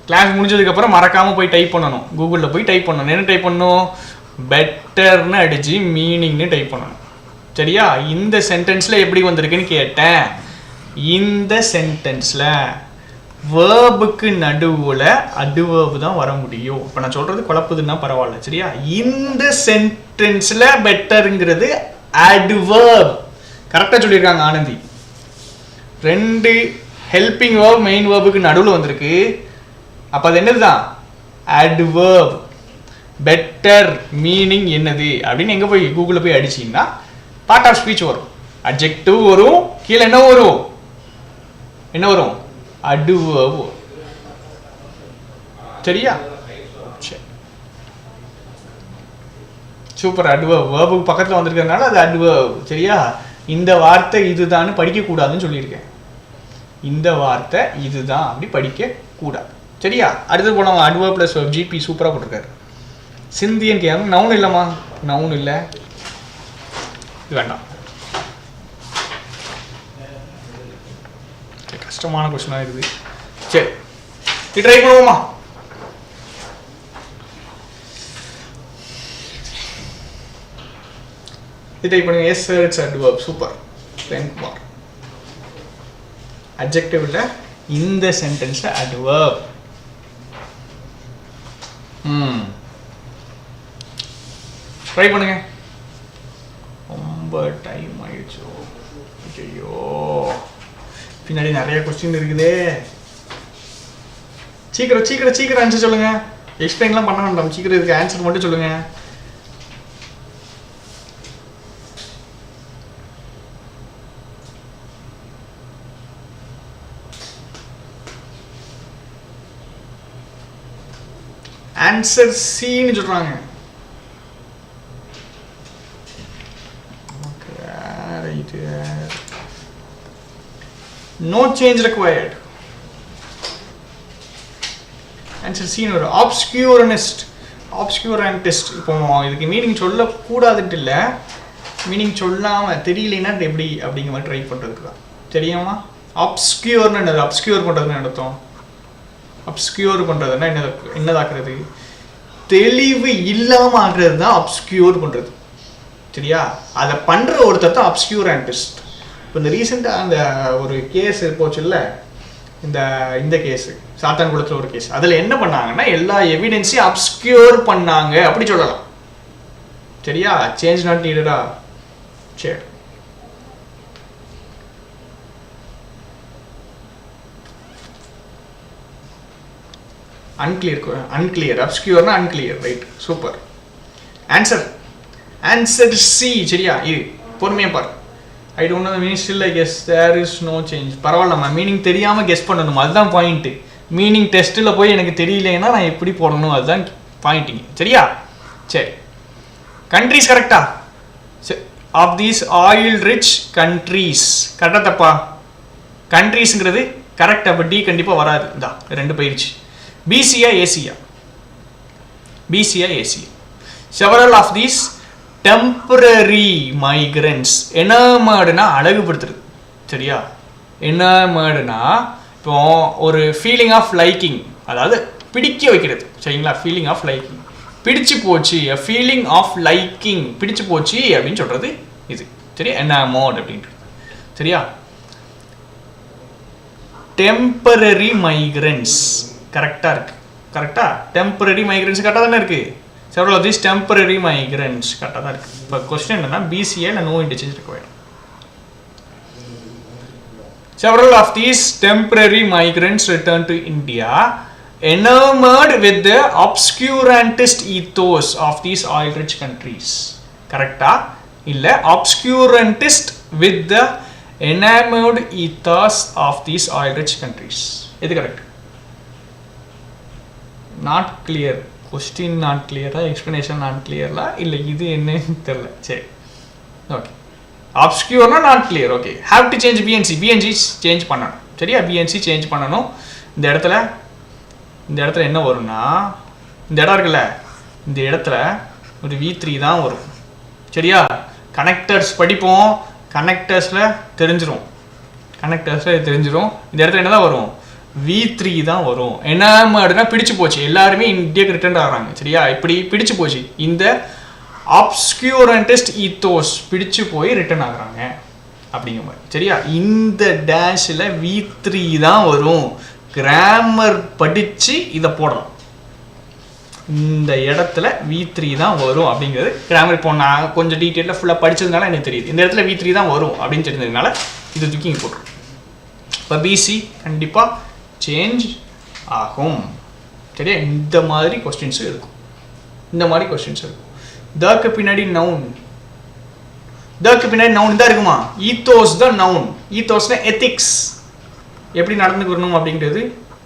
கிளாஸ் முடிஞ்சதுக்கப்புறம் மறக்காமல் போய் டைப் பண்ணணும். கூகுளில் போய் டைப் பண்ணணும். என்ன டைப் பண்ணணும்? பெட்டர்னு அடித்து மீனிங்னு டைப் பண்ணணும் சரியா. இந்த சென்டென்ஸில் எப்படி வந்திருக்குன்னு கேட்டேன். இந்த சென்டென்ஸில் வேர்புக்கு நடுவில் அட்வர்ப் தான் வர முடியும். இப்போ நான் சொல்கிறது குழப்புதுன்னா பரவாயில்ல சரியா. இந்த சென்டென்ஸில் பெட்டருங்கிறது அட்வர்ப் கரெக்டாக சொல்லியிருக்காங்க ஆனந்தி. 2 ஹெல்பிங் வேர்ப் மெயின் வேர்புக்கு நடுவில் வந்திருக்கு. அப்போ அது என்னது தான்? அட்வர்ப். பெட்டர் மீனிங் என்னது அப்படின்னு எங்கே போய் கூகுளில் போய் அடிச்சிங்கன்னா பார்ட் ஆஃப் ஸ்பீச் வரும். அட்ஜெக்டிவ் வரும், கீழே என்ன வரும்? அட்வர்ப் சரியா. சரி, சூப்பர். அட்வர்ப் வேர்புக்கு பக்கத்தில் வந்திருக்கிறதுனால அது அட்வர்ப் சரியா. இந்த வார்த்தை இதுதான் படிக்கக்கூடாதுன்னு சொல்லியிருக்கேன். இந்த வார்த்தை இதுதான் அப்படி படிக்கக்கூடாது சரியா. அடுத்து போனவங்க அட்வர்ப் ப்ளஸ் ஜிபி சூப்பராக போட்டிருக்காரு. சிந்தியன் கேம் நவுன் இல்லைம்மா, நவுன் இல்லை, இது வேண்டாம். கஷ்டமான கொஸ்டினாக இருக்குது. சரி, இது ட்ரை பண்ணுவோமா? இது டைப் பண்ணுங்க. Yes sir, it's adverb. Super. Benkumar adjective இல்லை, இந்த சென்டென்ஸில் அட்வர்ப். ட்ரை பண்ணுங்க. ரொம்ப டைம் ஆயிடுச்சோ. ஐயோ, பின்னாடி நிறைய கொஸ்டின் இருக்குதே. சீக்கிரம் ஆன்சர் சொல்லுங்க. எக்ஸ்பிளைன்லாம் பண்ண வேண்டாம். சீக்கிரம் இதுக்கு ஆன்சர் மட்டும் சொல்லுங்க. ஆன்சர் சின்னு சொல்றாங்க. No change required. Answer C ஒரு obscurantist. இப்போ இதுக்கு மீனிங் சொல்லக்கூடாதுட்டு இல்லை, மீனிங் சொல்லாமல் தெரியலன்னா எப்படி அப்படிங்கிற மாதிரி ட்ரை பண்ணுறதுக்கு தான் தெரியுமா. அப்ஸ்கியூர்னு என்னது? அப்ஸ்கியூர் பண்ணுறதுன்னு அர்த்தம். அப்ஸ்கியூர் பண்ணுறதுன்னா என்னதாக்குறது? தெளிவு இல்லாமல் ஆக்குறது தான் அப்ஸ்கியூர் பண்ணுறது சரியா. அதை பண்ணுற ஒருத்தர் தான் அப்ஸ்கியூரண்டிஸ்ட். இப்போ இந்த ரீசெண்டாக அந்த ஒரு கேஸ் போச்சுல்ல, இந்த கேஸு சாத்தான்குளத்தில் ஒரு கேஸ். அதில் என்ன பண்ணாங்கன்னா எல்லா எவிடன்ஸையும் அப்ஸ்கியூர் பண்ணாங்க அப்படி சொல்லலாம் சரியா. சேஞ்ச் நாட் நீடடா. சரி, அன்கிளியர். அப்ஸ்கியூர்னா unclear. Right, super. Answer C சரியா. இது பொறுமையாக பாரு. I don't know meaning still I guess there is no change. பரவாயில்ல, நம்ம மீனிங் தெரியாமல் கெஸ் பண்ணணும், அதுதான் பாயிண்ட்டு. மீனிங் டெஸ்ட்டில் போய் எனக்கு தெரியலன்னா நான் எப்படி போடணும், அதுதான் பாயிண்டிங். சரியா? சரி, கண்ட்ரீஸ் கரெக்டா? Of these oil rich countries கரெக்டாக தப்பா? கண்ட்ரீஸுங்கிறது கரெக்ட். அப்போ டி கண்டிப்பாக வராது. இந்தா 2 போயிடுச்சு. பிசியா ஏசியா? பிசியா ஏசியா? Several of these temporary migrants. எனாமர்டுனா அழகுபடுத்துறது. சரியா? எனாமர்டுனா இப்போ ஒரு ஃபீலிங் ஆஃப் லைக்கிங், அதாவது பிடிக்க வைக்கிறது. சரிங்களா? ஃபீலிங் ஆஃப் லைக்கிங், பிடிச்சு போச்சு, ஃபீலிங் ஆஃப் லைக்கிங், பிடிச்சு போச்சு அப்படின்னு சொல்றது இது. சரி, எனாமர்ட் அப்படின்றது. சரியா? டெம்பரரி மைக்ரன்ட்ஸ் கரெக்டாக இருக்கு. கரெக்டா? டெம்பரரி மைக்ரன்ட்ஸ் கரெக்டாக தானே இருக்கு. Several of these temporary migrants கரெக்டாக தான் இருக்கு. இப்போ கொஸ்டின் என்னன்னா பிசிஏ இல்லை நோ இன்டர்சேஞ்ச் இருக்க வேண்டும். Several of these temporary migrants returned to India enamored with the obscurantist ethos of these oil-rich countries. Correcta? Illa obscurantist with the enamored ethos of these oil-rich countries. Is correct? Not clear. Question not clear. Explanation not clear. La illa idu enna therilla. Seri. Okay. Obscure not clear. Okay, have to change BNC. BNC change பண்ணணும். சரியா? BNC change பண்ணணும். இந்த இடத்துல என்ன வரும்னா, இந்த இடம் இருக்குல்ல, இந்த இடத்துல ஒரு V3 தான் வரும். சரியா? கனெக்டர்ஸ் படிப்போம், கனெக்டர்ஸில் தெரிஞ்சிரும். இந்த இடத்துல என்ன தான் வரும்? V3 தான் வரும். எனாமர்டுனா பிடிச்சு போச்சு, எல்லாருமே இந்தியாவுக்கு ரிட்டர்ன் ஆகிறாங்க. சரியா? இப்படி பிடிச்சு போச்சு, இந்த obscurantist ethos பிடிச்சு போய் ரிட்டர்ன் ஆகுறாங்க அப்படிங்கிற மாதிரி. சரியா? இந்த டேஷில் V3 தான் வரும். கிராமர் படித்து இதை போடலாம். இந்த இடத்துல V3 தான் வரும் அப்படிங்கிறது கிராமர். இப்போ நான் கொஞ்சம் டீட்டெயிலாக ஃபுல்லாக படித்ததுனால எனக்கு தெரியுது. இந்த இடத்துல V3 தான் வரும் அப்படின்னு தெரிஞ்சதுனால இது தூக்கி இங்கே போட்டுரும். இப்போ பிசி கண்டிப்பாக சேஞ்ச் ஆகும். சரியா? இந்த மாதிரி கொஸ்டின்ஸும் இருக்கும். தக்கு பின்னாடி நவுன். தான் இருக்குமா? ஈத்தோஸ் தான் நவுன். ஈத்தோஸ்னா எத்திக்ஸ், எப்படி நடந்துக்கணும் அப்படிங்கிறது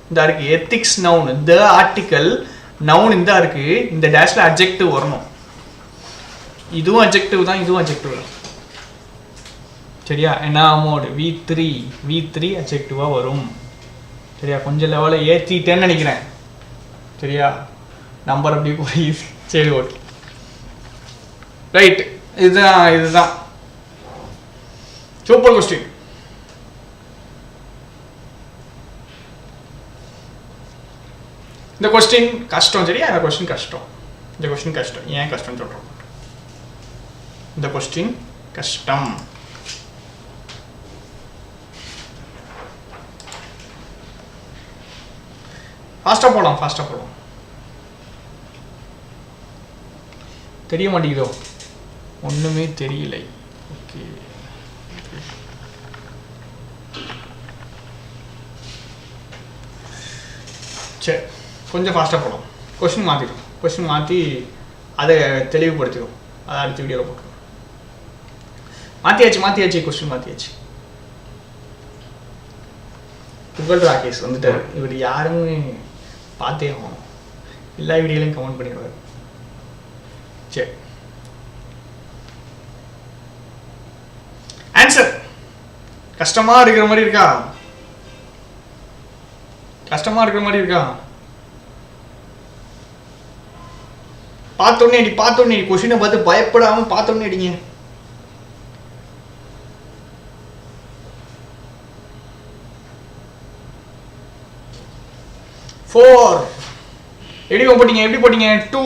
இந்த இருக்கு. Ethics noun. த ஆர்டிக்கல் நவுன் இந்த இருக்கு. இந்த டேஷ்ல அட்ஜெக்டிவ் வரணும். இதுவும் அட்ஜெக்டிவ் தான். சரியா? எனாமோட் V3 அட்ஜெக்டிவா வரும். சரியா? கொஞ்சம் லெவலில் ஏற்றிட்டேன்னு நினைக்கிறேன். சரியா? நம்பர் அப்படி போய். சரி, ஓகே, ரைட். இதுதான் சூப்பர் கொஸ்டின். இந்த கொஸ்டின் கஷ்டம். சரியா? இந்த கொஸ்டின் கஷ்டம். ஏன் கஷ்டம் சொல்றோம்? இந்த கொஸ்டின் கஷ்டம். ஃபாஸ்டா போலாம். தெரிய மாட்டேங்குதோ? ஒன்றுமே தெரியலை. ஓகே, சரி, கொஞ்சம் ஃபாஸ்ட்டாக போடும். கொஸ்டின் மாற்றி அதை தெளிவுபடுத்திடும். அதை அடுத்த வீடியோவில் போட்டுருவோம். மாற்றியாச்சு. கொஸ்டின் மாற்றியாச்சு. புகழ் ராகேஷ் வந்துட்டார். இவர் யாருமே பார்த்தே ஆகணும். எல்லா வீடியோலையும் கமெண்ட் பண்ணிடுவார். சரி, ஆன்சர் கஷ்டமா இருக்கிற மாதிரி இருக்கா? பார்த்தோன்னே கொஸ்டினை பார்த்து பயப்படாம பார்த்தோன்னே அடிங்க. எப்படி போட்டீங்க? 2.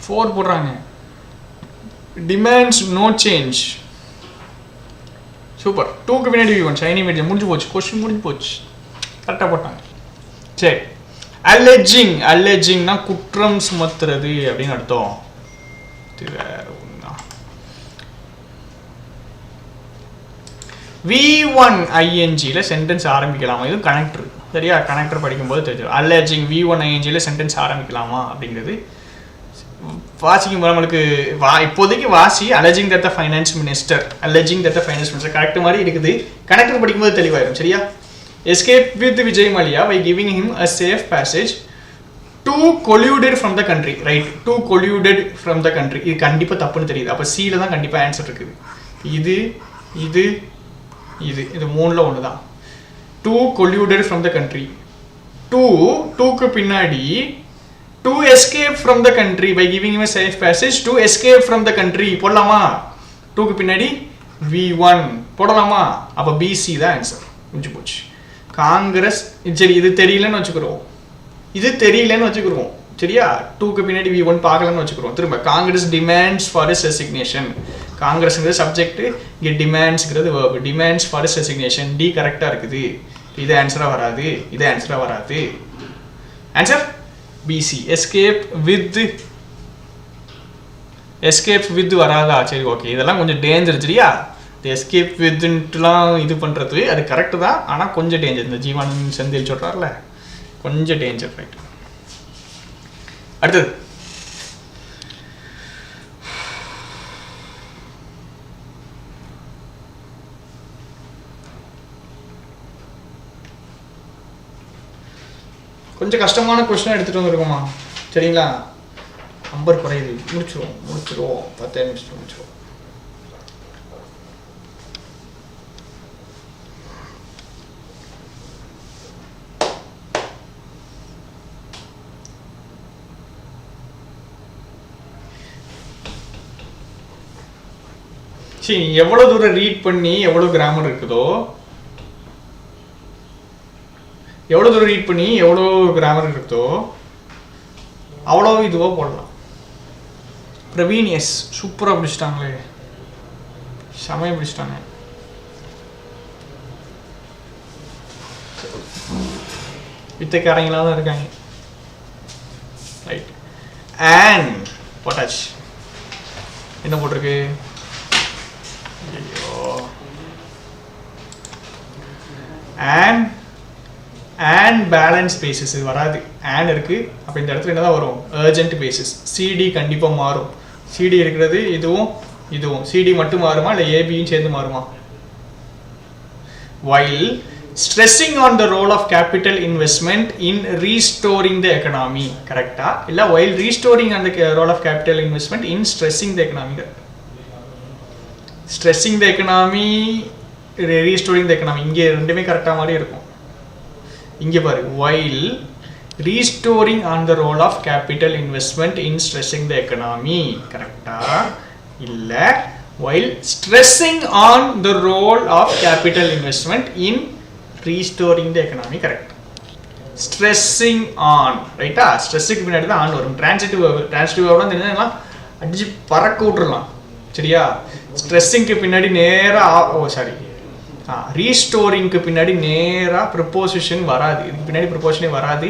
4 போடுறாங்க. Demands no change. சூப்பர். 2க்கு பின்னாடி V1 ஷைனி மேஜர் முடிஞ்சு போச்சு. கொஸ்டின் முடிஞ்சு போச்சு. கரெக்டாக போட்டாங்க. சரி, அலெஜிங்னா குற்றம் சுமத்துறது அப்படின்னு அர்த்தம். வேற ஒன்றா V1 INGல சென்டென்ஸ் ஆரம்பிக்கலாமா? இது கனெக்டர். சரியா? கனெக்டர் படிக்கும்போது தெரிஞ்சிடும். அலெஜிங் V1 INGல சென்டென்ஸ் ஆரம்பிக்கலாமா அப்படிங்கிறது வாசிக்கும் போது நம்மளுக்கு இப்போதைக்கு வாசி alleging that the finance minister, alleging that the finance minister correct மாதிரி இருக்குது. கனெக்டர் படிக்கும்போது தெளிவாயிடும். சரியா? Escape with Vijay Mallya by giving him a safe passage to colluded from the country. Right, to colluded from the country. இது கண்டிப்பாக தப்புன்னு தெரியுது. அப்போ சியில் தான் கண்டிப்பாக ஆன்சர் இருக்குது. இது இது இது இது மூணில் ஒன்று தான். To colluded from the country. டூக்கு பின்னாடி to escape from the country by giving him a safe passage to escape from the country போடலாமா? 2க்கு பின்னாடி V1 போடலாமா? அப்போ BC தான் ஆன்சர். முடிஞ்சு போச்சு. காங்கிரஸ் சரி, இது தெரியலன்னு வச்சுக்கிறோம். சரியா? 2க்கு பின்னாடி V1 பார்க்கலன்னு வச்சுக்கிறோம். திரும்ப Congress demands for his resignation. காங்கிரஸ்ங்கிறது சப்ஜெக்ட், இங்கே டிமாண்ட்ஸ்ங்கிறது verb. Demands for his resignation. D கரெக்டாக இருக்குது. இது ஆன்சராக வராது. Answer BC. எஸ்கேப் வித் வராதா? சரி, ஓகே. இதெல்லாம் கொஞ்சம் டேஞ்சர். சரியா? எஸ்கேப் வித்லாம் இது பண்ணுறது அது கரெக்டு தான், ஆனால் கொஞ்சம் டேஞ்சர். இந்த ஜீவன் செந்தில் சொல்கிறார்ல, கொஞ்சம் டேஞ்சர். ரைட், அடுத்தது கொஞ்சம் கஷ்டமான கொஸ்டினாக எடுத்துகிட்டு வந்துருக்கோமா? சரிங்களா? நம்பர் குறையுது. முடிச்சிருவோம் 10 நிமிஷம் முடிச்சிருவோம். சரி, எவ்வளோ தூரம் ரீட் பண்ணி எவ்வளோ கிராமர் இருக்குதோ, எவ்வளோ தூரம் ரீட் பண்ணி எவ்வளோ கிராமர் இருக்குதோ அவ்வளோ இதுவாக போடலாம். பிரவீன் எஸ் சூப்பராக பிடிச்சிட்டாங்களே, செமையாக பிடிச்சிட்டாங்க. வித்தைக்காரங்களாக தான் இருக்காங்க. ரைட், அண்ட் போட்டாச்சு. என்ன போட்டிருக்கு? ஐயோ, and balance basis இது வராது. and இருக்கு. அப்போ இந்த இடத்துல என்னதான் வரும்? urgent basis. CD கண்டிப்பாக மாறும். CD இருக்கிறது இதுவும் CD மட்டும் மாறுமா இல்லை ABயும் சேர்ந்து மாறுமா? while stressing on the role of capital investment in restoring the economy. கரெக்டா? இல்லை while restoring on the role of capital investment in stressing the economy. stressing the economy, restoring the economy இங்கே ரெண்டுமே கரெக்டாக மாதிரி இருக்கும். இங்கே பாரு, while restoring on the role of capital investment in stressing the economy. கரெக்டா? இல்லை while stressing on the role of capital investment in restoring the economy. Correct. stressing on, ரைட்டா? ஸ்ட்ரெஸ்ஸுக்கு பின்னாடி தான் ஆன் வரும். transitive verb தெரிஞ்சா அடிச்சு பறக்க விட்டுறலாம். சரியா? ஸ்ட்ரெஸ்ஸிங்க்கு பின்னாடி நேராக ரீஸ்டோரிங்க்கு பின்னாடி நேராக ப்ரிப்போசிஷன் வராது. இதுக்கு பின்னாடி ப்ரிப்போசிஷனே வராது,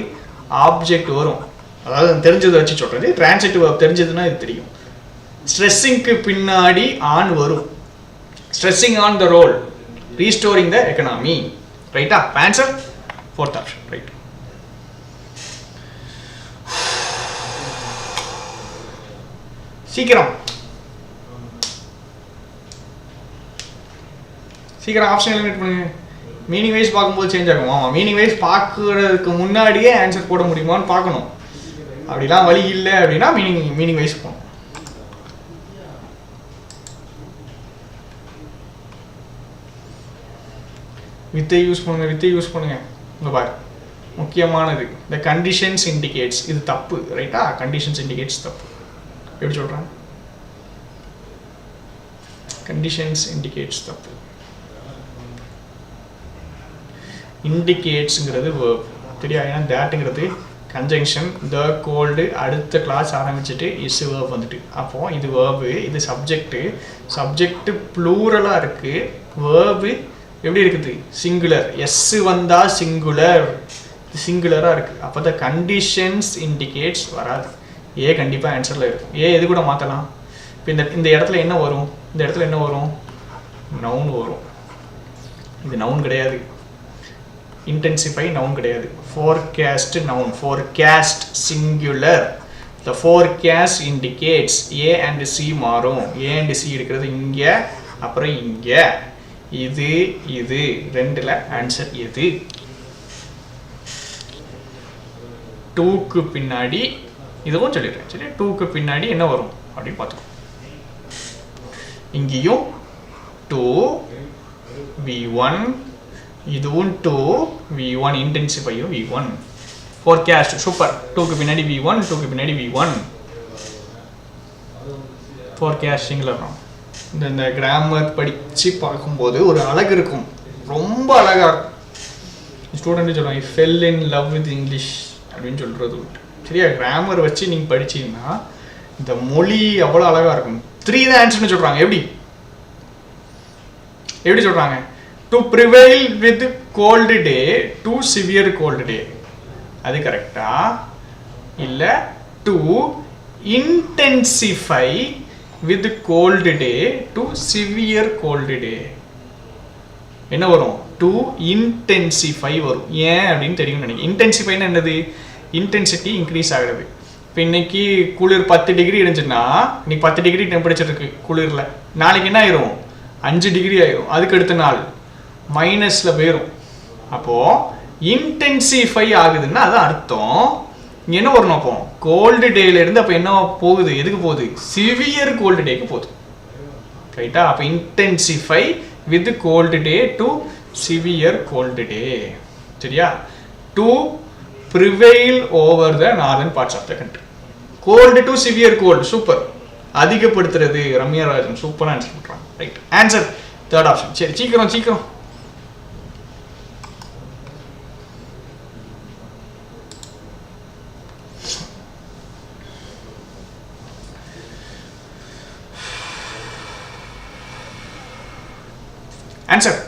ஆப்ஜெக்ட் வரும். அதாவது தெரிஞ்சதை வச்சு சொல்கிறது. டிரான்சிட்டிவ் தெரிஞ்சதுன்னா இது தெரியும். ஸ்ட்ரெஸ்ஸிங்க்கு பின்னாடி ஆன் வரும். Stressing on the role, restoring the economy. ரைட்டா? Answer 4th option. ரைட். சீக்கிரம் ஆப்ஷன் எலிமினேட் பண்ணுங்க. மீனிங் வைஸ் பார்க்கும்போது சேஞ்ச் ஆகும். ஆமாம், மீனிங் வைஸ் பார்க்குறதுக்கு முன்னாடியே ஆன்சர் போட முடியுமான்னு பார்க்கணும். அப்படிலாம் வழி இல்லை அப்படின்னா மீனிங் வைஸ் போகணும். வித்தை யூஸ் பண்ணுங்க. இங்கே பாரு, முக்கியமானது இந்த கண்டிஷன்ஸ் இண்டிகேட்ஸ். இது தப்பு. ரைட்டா? கண்டிஷன்ஸ் இண்டிகேட்ஸ் தப்பு. எப்படி சொல்கிறேன்? கண்டிஷன்ஸ் இண்டிகேட்ஸ் தப்பு. இண்டிகேட்ஸுங்கிறது வேர்ப். தெரியா? ஏன்னா தேட்டுங்கிறது கன்ஜங்ஷன். த கோல்டு அடுத்த கிளாஸ் ஆரம்பிச்சுட்டு இஸ் வேர்ப் வந்துட்டு. அப்போது இது வேர்பு, இது சப்ஜெக்டு ப்ளூரலாக இருக்குது. வேர்பு எப்படி இருக்குது? சிங்குலர். எஸ் வந்தால் சிங்குலராக இருக்குது. அப்போ த கண்டிஷன்ஸ் இண்டிகேட்ஸ் வராது. ஏ கண்டிப்பாக ஆன்சரில் இருக்கும். ஏ எது கூட மாற்றலாம்? இப்போ இந்த இடத்துல என்ன வரும்? நவுன் வரும். இது நவுன் கிடையாது. இன்டென்சிஃபை நவுன் கிடையாது. forecast noun, forecast singular. the forecast indicates a and c மாறும். a and c இருக்கிறது இங்க, அப்புறம் இங்க. இது ரெண்டுல ஆன்சர் எது? 2க்கு பின்னாடி இதுவும் சொல்லிடுறேன். சரி, 2க்கு பின்னாடி என்ன வரும் அப்படின்னு பார்த்துக்கோ. இங்கேயும் 2v1, இதுவும் 2v1, இன்டென்சிஃபையும் v1. forecast super. 2க்கு பின்னாடி v1, 2க்கு பின்னாடி v1. forecast singular noun. இந்த கிராமர் படித்து பார்க்கும்போது ஒரு அழகு இருக்கும், ரொம்ப அழகா இருக்கும். ஸ்டூடெண்ட் சொல்லுவாங்க fell in love with English அப்படின்னு சொல்றது உண்டு. சரியா, கிராமர் வச்சு நீங்க படிச்சீங்கன்னா இந்த மொழி அவ்வளோ அழகா இருக்கும். 3 தான் ஆன்சர்னு சொல்றாங்க. எப்படி சொல்றாங்க? To prevail with cold day to severe cold day. அது கரெக்டா? இல்ல to intensify with cold day to severe cold day. என்ன வரும்? to intensify வரும். ஏன் அப்படின்னு தெரியும் நினைக்கிறேன். இன்டென்சிஃபைனா என்னது? இன்டென்சிட்டி இன்க்ரீஸ் ஆகுது. இப்போ இன்னைக்கு குளிர் 10 டிகிரி இருந்துச்சுன்னா இன்னைக்கு 10 டிகிரி டெம்பரேச்சர் இருக்கு குளிரில், நாளைக்கு என்ன ஆயிரும்? 5 டிகிரி ஆயிரும். அதுக்கு அடுத்த நாள் மைனஸ்ல போயிடும். அப்போ இன்டென்சிஃபை ஆகுதுன்னா அது அர்த்தம் என்ன வரணும்? அப்போ கோல்டு டேல இருந்து அப்போ என்ன போகுது? எதுக்கு போகுது? சிவியர் கோல்டு டேக்கு போகுது. ரைட்டா? அப்போ intensify with cold day to severe cold day. சரியா? To prevail over the northern parts of the country. Cold to severe cold. Super. அதிகப்படுத்துறது ரம்யா ராஜன் சூப்பராக ஆன்சர் பண்ணுறாங்க. Right, answer third option. சரி, சீக்கிரம். ஆன்சர்.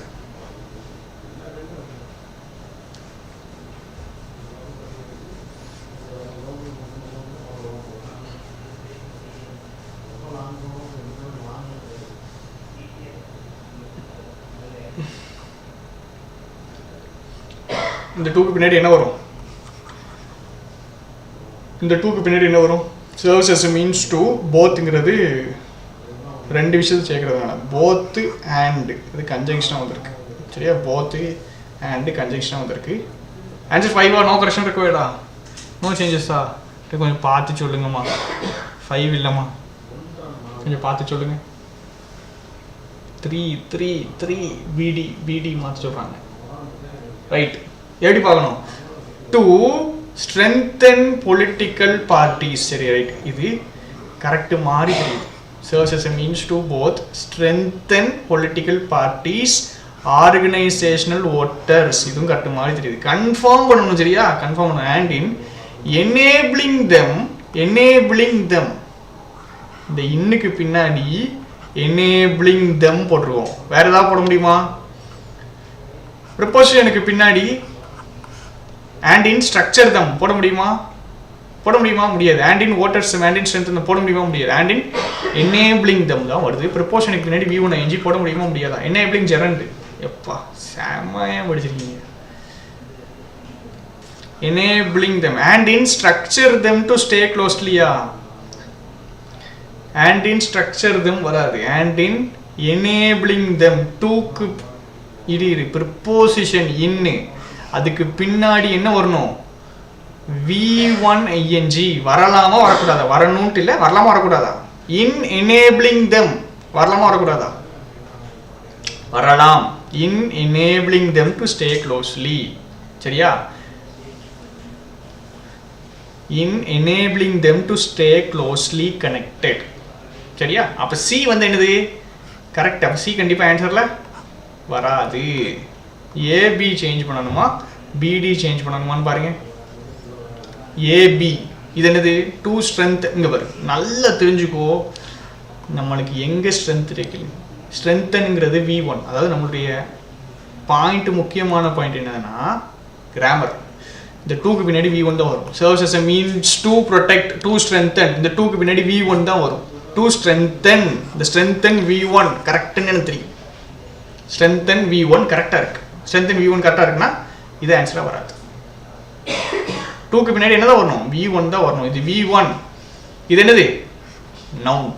இந்த 2க்கு பின்னாடி என்ன வரும்? serves as a means to bothங்கிறது ரெண்டு விஷயத்தை சேர்க்கறதுனால both and இது கன்ஜங்ஷனா வந்திருக்கு. சரியா? both and கன்ஜங்ஷனா வந்திருக்கு. ஆன்சர் 5 நோ கரெக்ஷன் இருக்கவேடா, நோ சேஞ்சஸா? கொஞ்சம் பார்த்து சொல்லுங்கம்மா. 5 இல்லைம்மா, கொஞ்சம் பார்த்து சொல்லுங்க. 3 பிடி மாற்றி சொல்கிறாங்க. ரைட், எப்படி பார்க்கணும்? To strengthen political parties. சரி, ரைட், இது கரெக்டு மாதிரி தெரியுது. serves as a means to both strengthen political parties, organizational voters. இதுவும் கரெக்ட் மாதிரி தெரியுது. கன்ஃபார்ம் பண்ணணும். சரியா? கன்ஃபார்ம் பண்ணணும். and in enabling them. இந்த இன்னுக்கு பின்னாடி enabling them போட்டுருவோம். வேற ஏதாவது போட முடியுமா? ப்ரிப்போசிஷனுக்கு பின்னாடி and in structure them போட முடியுமா? முடியாது. and in voters them, and in strengthen them போட முடியுமா? முடியாது. and in enabling them தான் வருது. ப்ரிப்போசிஷனுக்கு பின்னாடி v1 ing போட முடியுமா? முடியாதா? enabling gerund. எப்பா செமையா படிச்சிருக்கீங்க. enabling them and in structure them to stay closely. and in structure them வராது. and in enabling them to இரு preposition in, அதுக்கு பின்னாடி என்ன வரணும்? v1 ing வரலாமா வரக்கூடாதா? வரணும்ட்டு இல்லை, வரலாமா வரக்கூடாதா? in enabling them வரலாமா வரக்கூடாதா? வரலாம். in enabling them to stay closely. சரியா? in enabling them to stay closely connected. சரியா? அப்ப சி வந்து என்னது? கரெக்ட். அப்ப சி கண்டிப்பா ஆன்சர்ல வராது. ஏபி சேஞ்ச் பண்ணணுமா பிடி சேஞ்ச் பண்ணணுமான்னு பாருங்க. ஏபி இது என்னது? To strength. இங்க பாரு, நல்லா தெரிஞ்சுக்கோ நம்மளுக்கு எங்க ஸ்ட்ரென்த் இருக்கு. ஸ்ட்ரென்த்ங்கிறது v1. அதாவது நம்மளுடைய பாயிண்ட், முக்கியமான பாயிண்ட் என்னன்னா கிராமர். இந்த 2க்கு பின்னாடி v1 தான் வரும். serves as a means to protect, to strengthen. இந்த 2க்கு பின்னாடி v1 தான் வரும். to strengthen. இந்த strengthen v1 கரெக்ட்னு எனக்கு தெரியும். strengthen v1 கரெக்டா இருக்கு. strengthen v1 கரெக்டா இருக்குன்னா இது ஆன்சராக வராது. 2க்கு பின்னாடி என்னதான் வரணும்? V1 தான் வரணும். இது V1. இது என்னது? நவுன்.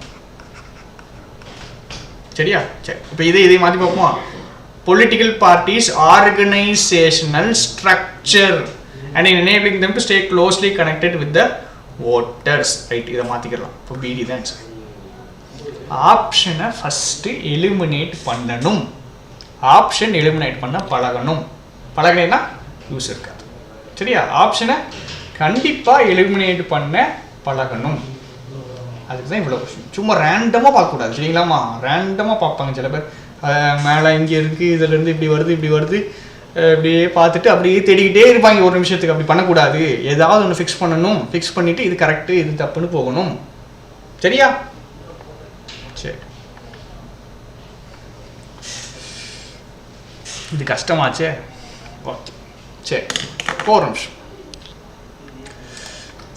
சரியா? சரி, இப்போ இதை மாற்றி பார்ப்போமா? Political parties organizational structure and enabling them to stay closely connected with the voters. Right, இதை மாற்றிக்கலாம். இப்போ BD தான் ஆன்சர். ஆப்ஷனை ஃபஸ்ட்டு எலிமினேட் பண்ணணும். ஆப்ஷன் எலிமினேட் பண்ண பழகணும். பழகலைன்னா யூஸ் இருக்காது. சரியா? ஆப்ஷனை கண்டிப்பாக எலிமினேட் பண்ண பழகணும். அதுக்கு தான் இவ்வளோ கொஸ்டின். சும்மா ரேண்டமாக பார்க்கக்கூடாது. சரிங்களாம்மா? ரேண்டமாக பார்ப்பாங்க சில பேர். மேலே இங்கே இருக்குது, இதுலேருந்து இப்படி வருது இப்படியே பார்த்துட்டு அப்படியே தேடிக்கிட்டே இருப்பாங்க ஒரு நிமிஷத்துக்கு. அப்படி பண்ணக்கூடாது. ஏதாவது ஒன்று ஃபிக்ஸ் பண்ணணும். ஃபிக்ஸ் பண்ணிவிட்டு இது கரெக்டு இது தப்புன்னு போகணும். சரியா? சரி, இது கஷ்டமாச்சே. ஓகே, சரி, ஒரு நிமிஷம்,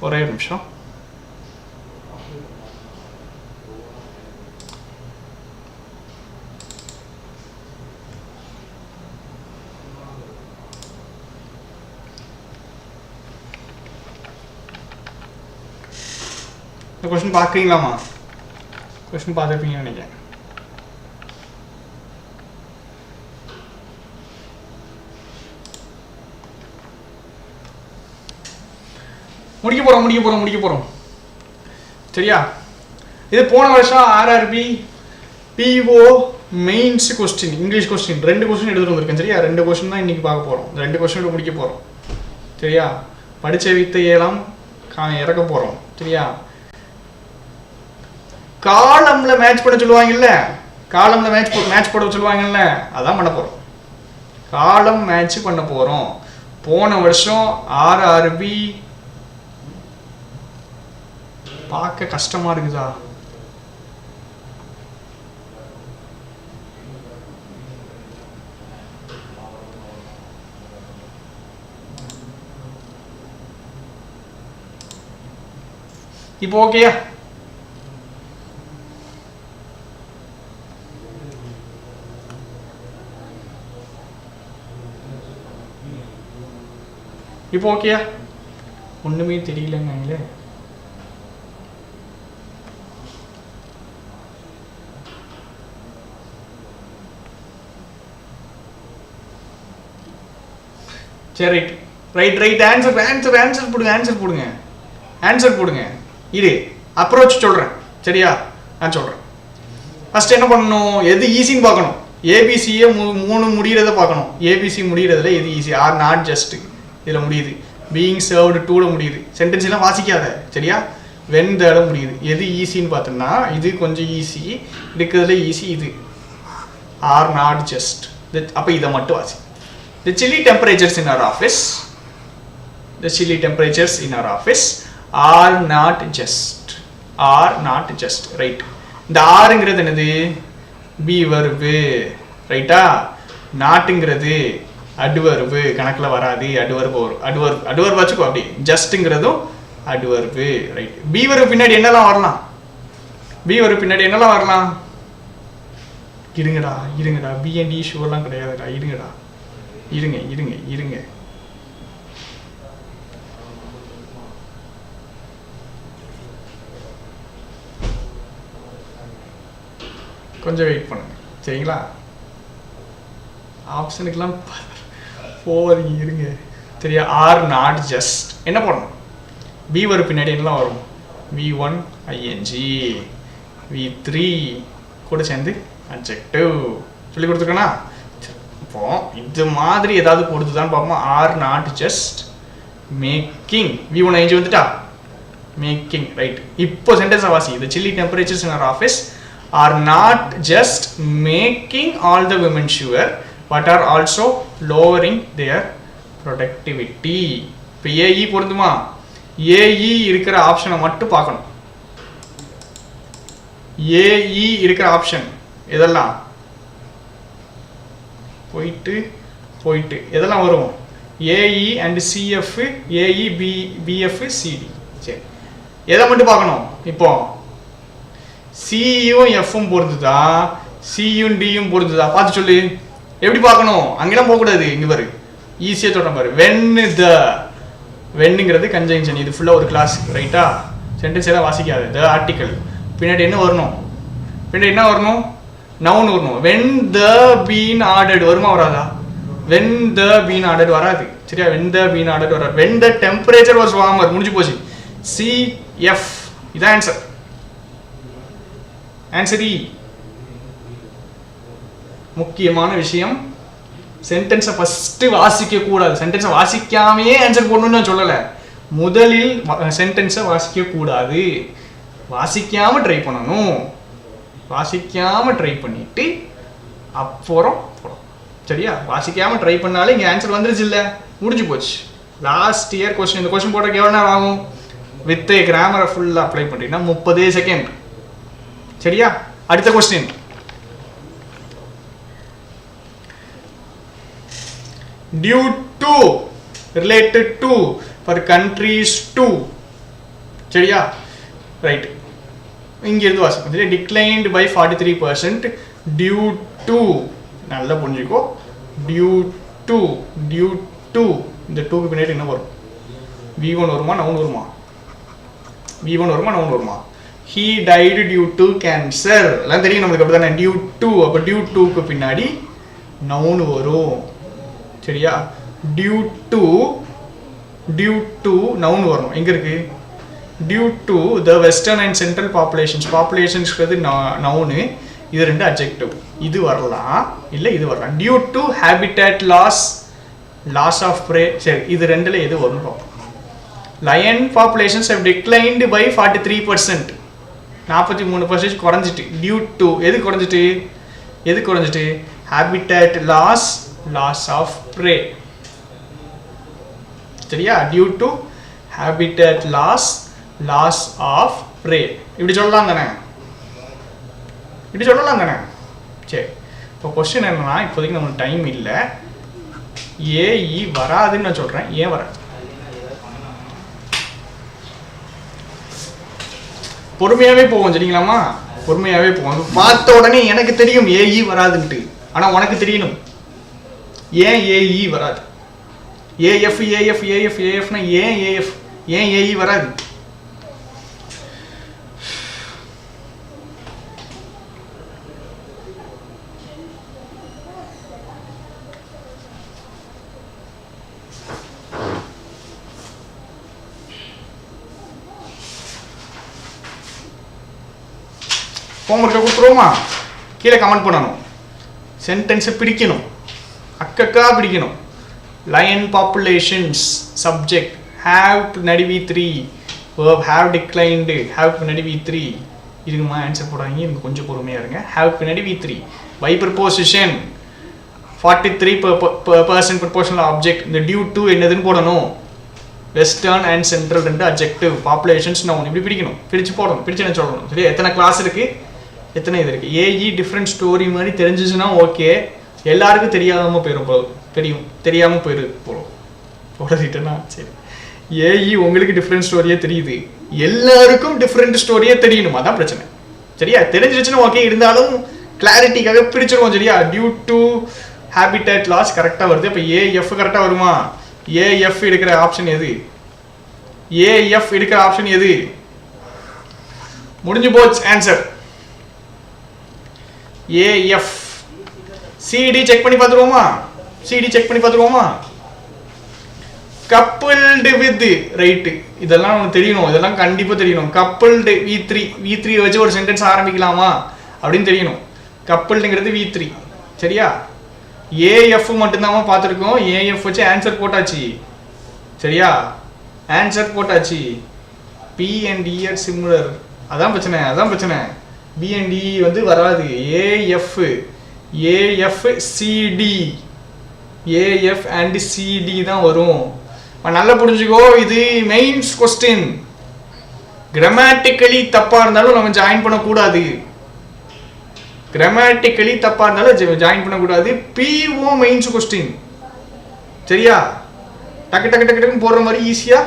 ஒரே நிமிஷம். இந்த கொஸ்டின் பார்க்குறீங்களாம்மா? கொஸ்டின் பார்த்துருப்பீங்கன்னு நினைக்கிறேன். முடிக்க போகிறோம். சரியா? இது போன வருஷம் RRB PO mains question, English question 2 question எடுத்துகிட்டு வந்திருக்கேன். சரியா? 2 கொஸ்டின் தான் இன்றைக்கி பார்க்க போகிறோம். 2 கொஸ்டின் முடிக்க போகிறோம். சரியா? படித்த வித்தையெல்லாம் இறக்க போகிறோம். சரியா? காலம்ல மேட்ச் பண்ண சொல்லுவாங்கல்ல, காலம்ல மேட்ச் போட சொல்லுவாங்கல்ல, அதான் பண்ண போகிறோம். காலம் மேட்ச் பண்ண போகிறோம். போன வருஷம் RRB பார்க்க கஷ்டமா இருக்குதா? இப்போ ஓகேயா? இப்போ ஓகேயா? ஒண்ணுமே தெரியலங்களே. சரி, ரைட் ஆன்சர் போடுங்க. இது அப்ரோச் சொல்றேன். சரியா? நான் சொல்றேன். ஃபர்ஸ்ட் என்ன பண்ணணும்? எது ஈஸின்னு பார்க்கணும். ஏபிசியே 3 முடிகிறத பார்க்கணும். ஏபிசி முடிகிறதுல எது ஈஸி? ஆர் நாட் ஜஸ்ட் இதில் முடியுது. பீயிங் சர்வ்டு 2ல முடியுது. சென்டென்ஸ் எல்லாம் வாசிக்காத. சரியா? வென் தேட முடியுது. எது ஈஸின்னு பார்த்தோம்னா இது கொஞ்சம் ஈஸி. இருக்கிறதுல ஈஸி இது. Or not just. அப்போ இதை மட்டும் வாசி. The chilly temperatures in our office are not just. Right. இந்த ஆறுங்கிறது என்னது? Be verb. ரைட்டா? நாட்டுங்கிறது அட்வர்பு. கணக்கில் வராது. அட்வர்பு வச்சுக்கோ. அப்படி ஜஸ்ட்ங்கிறதும் அட்வர்பு. ரைட். பி வர்பு பின்னாடி என்னெல்லாம் வரலாம்? இருங்கடா. பி அண்ட் டி ஷூர்லாம் கிடையாதுடா. இருங்க. கொஞ்சம் வெயிட் பண்ணுங்க. சரிங்களா? ஆப்ஷனுக்கெல்லாம் போவீங்க. இருங்க. சரியா? ஆர் நாட் ஜஸ்ட் என்ன பண்ணணும்? பி வரும் பின்னாடி என்னெல்லாம் வரும்? V1 ing, V3 கூட சேர்ந்து அட்ஜெக்டிவ் சொல்லி கொடுத்துருக்கேனா? இப்போ இது மாதிரி ஏதாவது கொடுத்துதான் பார்ப்போம். Or not just making. V1 ing வந்துட்டா மேக்கிங். ரைட். இப்போ சென்டென்ஸ் வாசி. The chilly temperatures in our office are not just making all the women sure but are also lowering their productivity. இப்போ ஏஇ பொருந்துமா? ஏஇ இருக்கிற ஆப்ஷனை மட்டும் பார்க்கணும். AE இருக்கிற ஆப்ஷன் இதெல்லாம் போயிட்டு எதெல்லாம் வரும்? A E and C F, A E B F C D. சரி, எதை மட்டும் பார்க்கணும்? இப்போ சியும் எஃப்பும் பொறுத்துதா, சியும் டியும் பொறுத்துதா? பார்த்து சொல்லு. எப்படி பார்க்கணும்? அங்கெல்லாம் போகக்கூடாது. இங்கே பாரு, ஈஸியாக சொல்கிறேன் பாரு. வென்னுங்கிறது கன்ஜங்ஷன். இது ஃபுல்லாக ஒரு கிளாஸ் ரைட்டா. சென்டென்ஸ் எல்லாம் வாசிக்காது. த ஆர்டிக்கல் பின்னாடி என்ன வரணும்? பின்னாடி என்ன வரணும்? நவுன் வரணும். வென் த பீன் ஆர்டர்டு வருமா வராதா? வென் த பீன் ஆர்டர்டு வராது சரியா. வென் த பீன் ஆர்டர்டு வராது. When the temperature was warmer முடிஞ்சு போச்சு. சிஎஃப் இதான் ஆன்சர். ஆன்சர் இ. முக்கியமான விஷயம், சென்டென்ஸை ஃபர்ஸ்ட் வாசிக்க கூடாது. சென்டென்ஸை வாசிக்காமையே ஆன்சர் போடணும்னு நான் சொல்லலை. முதலில் சென்டென்ஸை வாசிக்க கூடாது. வாசிக்காம ட்ரை பண்ணணும். வாசிக்காம ட்ரை பண்ணிட்டு அப்புறம் போடும் சரியா. வாசிக்காம ட்ரை பண்ணாலே இங்கே ஆன்சர் வந்துருச்சு இல்லை, முடிஞ்சு போச்சு. லாஸ்ட் இயர் கொஸ்டின், இந்த கொஸ்டின் போடுறதுக்கு எவ்வளோ நேரம் ஆகும்? வித் கிராமரை ஃபுல்லாக அப்ளை பண்ணிட்டீங்கன்னா 30 செகண்ட் சரியா. அடுத்த question, due to related to for countries to சரியா. ரைட், இங்கிருந்து வாசிப்போம் சரியா. declined by 43% due to நல்லா புரிஞ்சுக்கோ. due to இந்த 2க்கு பின்னாடி என்ன வரும்? V1 வருமா நவுன் வருமா? V1 வருமா நவுன் வருமா? he died due to cancer எல்லாம் தெரியும் நம்மளுக்கு. அப்படி தானே due to. அப்போ due toக்கு பின்னாடி நவுன் வரும் சரியா. due to நவுன் வரணும். எங்க இருக்கு? due to the western and central populationsங்கிறது நவுனு. இது ரெண்டு adjective. இது வரலாம் இல்லை இது வரலாம். due to habitat loss of prey சரி, இது ரெண்டுல எது வரும் பார்ப்போம். lion populations have declined by 43%. 43% குறைஞ்சிட்டு. due to எது குறைஞ்சிட்டு? habitat loss of prey சரியா. due to habitat loss of prey இப்படி சொல்லலாம் தானே. சரி, இப்போ கொஸ்டின் என்னன்னா, இப்போதைக்கு நமக்கு டைம் இல்லை. ஏஇ வராதுன்னு நான் சொல்றேன். ஏன் வராது? பொறுமையாவே போவோம் சரிங்களாமா. பொறுமையாவே போவோம். பார்த்த உடனே எனக்கு தெரியும் ஏஇ வராதுன்ட்டு, ஆனா உனக்கு தெரியணும் ஏன் ஏஇ வராது. ஏஎஃப்னா ஏன் ஏஇ வராது? ஹோம்ஒர்க்கை கொடுத்துருவோமா? கீழே கமெண்ட் பண்ணணும். சென்டென்ஸை பிடிக்கணும், அக்கக்கா பிடிக்கணும். lion populations subject have பின்னாடி V3 verb have declined have பின்னாடி V3 இதுக்குமா ஆன்சர் போடாதீங்க. இன்னும் கொஞ்சம் பொறுமையாக இருங்க. have பின்னாடி V3 by preposition 43% proportional object. இந்த due to என்னதுன்னு போடணும். western and central ரெண்டு adjective, populations noun. இப்படி பிடிக்கணும், பிரித்து போடணும். பிரித்து என்ன சொல்லணும் சரி. எத்தனை கிளாஸ் இருக்கு, எத்தனை இது இருக்கு. ஏஇ டிஃப்ரெண்ட் ஸ்டோரி மாதிரி தெரிஞ்சிச்சுன்னா ஓகே. எல்லாருக்கும் தெரியாமல் தெரியாமல் போடுறதுட்டேன்னா சரி. ஏஇ உங்களுக்கு டிஃப்ரெண்ட் ஸ்டோரியே தெரியுது, எல்லாருக்கும் டிஃப்ரெண்ட் ஸ்டோரியே தெரியணும், அதான் பிரச்சனை சரியா. தெரிஞ்சிருச்சுன்னா ஓகே, இருந்தாலும் கிளாரிட்டிக்காக பிரிச்சிருவோம் சரியா. டியூ டு ஹேபிட்டட் லாஸ் கரெக்டாக வருது. இப்போ ஏஎஃப் கரெக்டாக வருமா? ஏஎஃப் எடுக்கிற ஆப்ஷன் எது? முடிஞ்சு போச்சு ஆன்சர் ஏஎஃப். சிடி செக் பண்ணி பார்த்துருவோமா? Coupled with right. இதெல்லாம் நமக்கு தெரியணும், இதெல்லாம் கண்டிப்பாக தெரியணும். கப்பிள்டு V3 வச்சு ஒரு சென்டென்ஸ் ஆரம்பிக்கலாமா அப்படின்னு தெரியணும். கப்பிள்டுங்கிறது V3 சரியா. ஏஎஃப் மட்டும்தான் பார்த்துருக்கோம். ஏஎஃப் வச்சு ஆன்சர் போட்டாச்சு சரியா. B and E are similar. அதான் பிரச்சனை. பி அண்ட் இ வந்து வராது. ஏஎஃப் சிடி தான் வரும். நல்லா புரிஞ்சுக்கோ, இது மெயின்ஸ் கொஸ்டின். கிராமட்டிக்கலி தப்பா இருந்தாலும் நம்ம ஜாயின் பண்ணக்கூடாது. பிஓ மெயின்ஸ் கொஸ்டின் சரியா. டக்கு போடுற மாதிரி ஈஸியா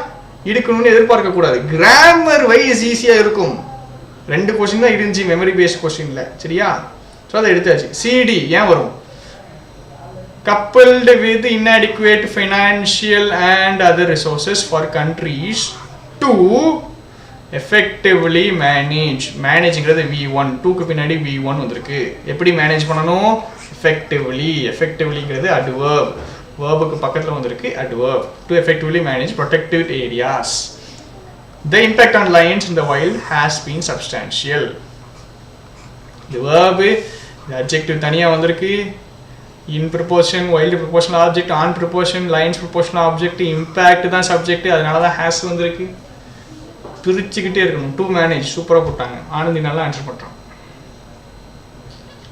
எடுக்கணும்னு எதிர்பார்க்க கூடாது. கிராமர் வைஸ் ஈஸியா இருக்கும். 2 கொஸ்டின் தான் இருந்துச்சு மெமரி பேஸ்ட் கொஸ்டின்ல சரியா. ஸோ அதை எடுத்தாச்சு. சிடி ஏன் வரும்? coupled with inadequate financial and other resources for countries to effectively managங்கிறது V1 2க்கு பின்னாடி V1 வந்திருக்கு. எப்படி மேனேஜ் பண்ணணும்? effectivelyங்கிறது adverb, verb-க்கு பக்கத்துல வந்திருக்கு adverb. To effectively manage protected areas. The impact on lions in the wild has been substantial. The verb, the adjective தனியா வந்திருக்கு. In proportion, wild proportional object, on proportion, lines proportional object, impact தான் subject, அதனால தான் has வந்திருக்கு. பிரிச்சுக்கிட்டே இருக்கணும். to manage சூப்பராக போட்டாங்க. ஆனந்தி நல்லா ஆன்சர் பண்ணுறான்.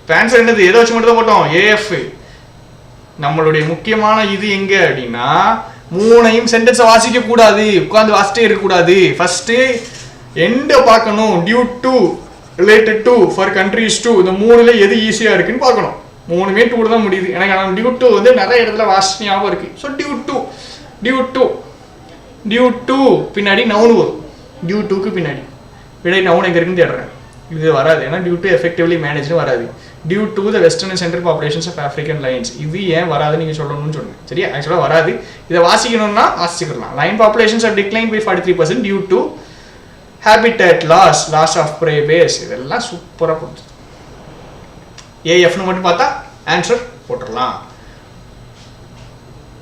இப்போ ஆன்சர் என்னது? எதை வச்சு மட்டும் தான் போட்டோம்? ஏஎஃப். நம்மளுடைய முக்கியமான இது எங்க அப்படின்னா, மூணையும் சென்டென்ஸை வாசிக்க கூடாது, உட்காந்து வாசிட்டே இருக்கக்கூடாது. ஃபர்ஸ்ட் எண்டை பார்க்கணும். Due to, related to, for countries to, இந்த மூணுல எது ஈஸியாக இருக்குன்னு பார்க்கணும். மூணுமே டூ தான் முடியுது. எனக்கு ஆனால் டியூ டு வந்து நிறைய இடத்துல வாசி ஞாபகம் இருக்கு. ஸோ டியூ டு பின்னாடி நவுன் வரும். டியூ டூக்கு பின்னாடி விடை நவுன் எங்கே இருக்குன்னு தேடுறேன். இது வராது, ஏன்னா டியூ டு எஃபெக்டிவ்லி மேனேஜ்னு வராது. Due to the western and central populations of African lions. இது ஏன் வராதுன்னு நீங்கள் சொல்லணும்னு சொல்லுங்கள். சரியா? ஆக்சுவலாக வராது. இதை வாசிக்கணும்னா வாசிச்சுக்கலாம். Lion populations of decline by 43% due to habitat loss of prey base. இதெல்லாம் சூப்பராக போகுது. ஏஎஃப்னு மட்டும் பார்த்தா ஆன்சர் போட்டுடலாம்.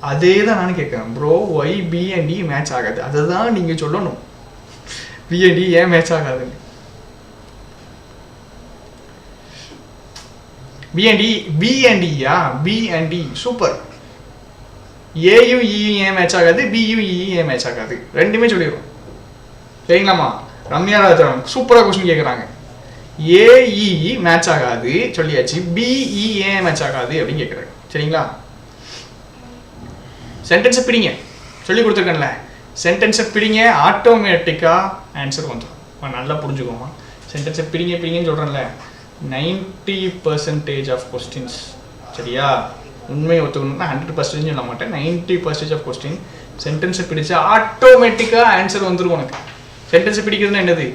அதே தான் நான் கேட்குறேன். Bro why B and D match ஆகாது? அதுதான் நீங்கள் சொல்லணும். பி அண்ட் டி ஏன் மேட்ச் ஆகாதுங்க? B and D super. ஏயும் இயும் ஏன் மேட்ச் ஆகாது? பியும் இயும் ஏன் மேட்ச் ஆகாது? ரெண்டுமே சொல்லிடுறோம். சரிங்களாமா? ரம்யா ராஜன் சூப்பராக கொஸ்டின் கேட்குறாங்க. ஏஇ மேட்ச் ஆகாது சொல்லியாச்சு. பிஇ ஏன் மேட்ச் ஆகாது அப்படின்னு கேட்குறாங்க. சரிங்களா? சென்டென்ஸை பிடிங்க, சொல்லி கொடுத்துருக்கேன்ல. சென்டென்ஸை பிடிங்க, ஆட்டோமேட்டிக்காக ஆன்சர் வந்துடும். நல்லா புரிஞ்சுக்கோமா? சென்டென்ஸை பிடிங்கன்னு சொல்கிறேன்ல. 90% ஆஃப் கொஸ்டின்ஸ், சரியா? உண்மையை ஒத்துக்கணும்னா 100% சொல்ல மாட்டேன். 90% ஆஃப் கொஸ்டின் சென்டென்ஸை பிடிச்சா ஆட்டோமேட்டிக்காக ஆன்சர் வந்துடும் உனக்கு. சென்டென்ஸை பிடிக்கிறதுனா என்னது?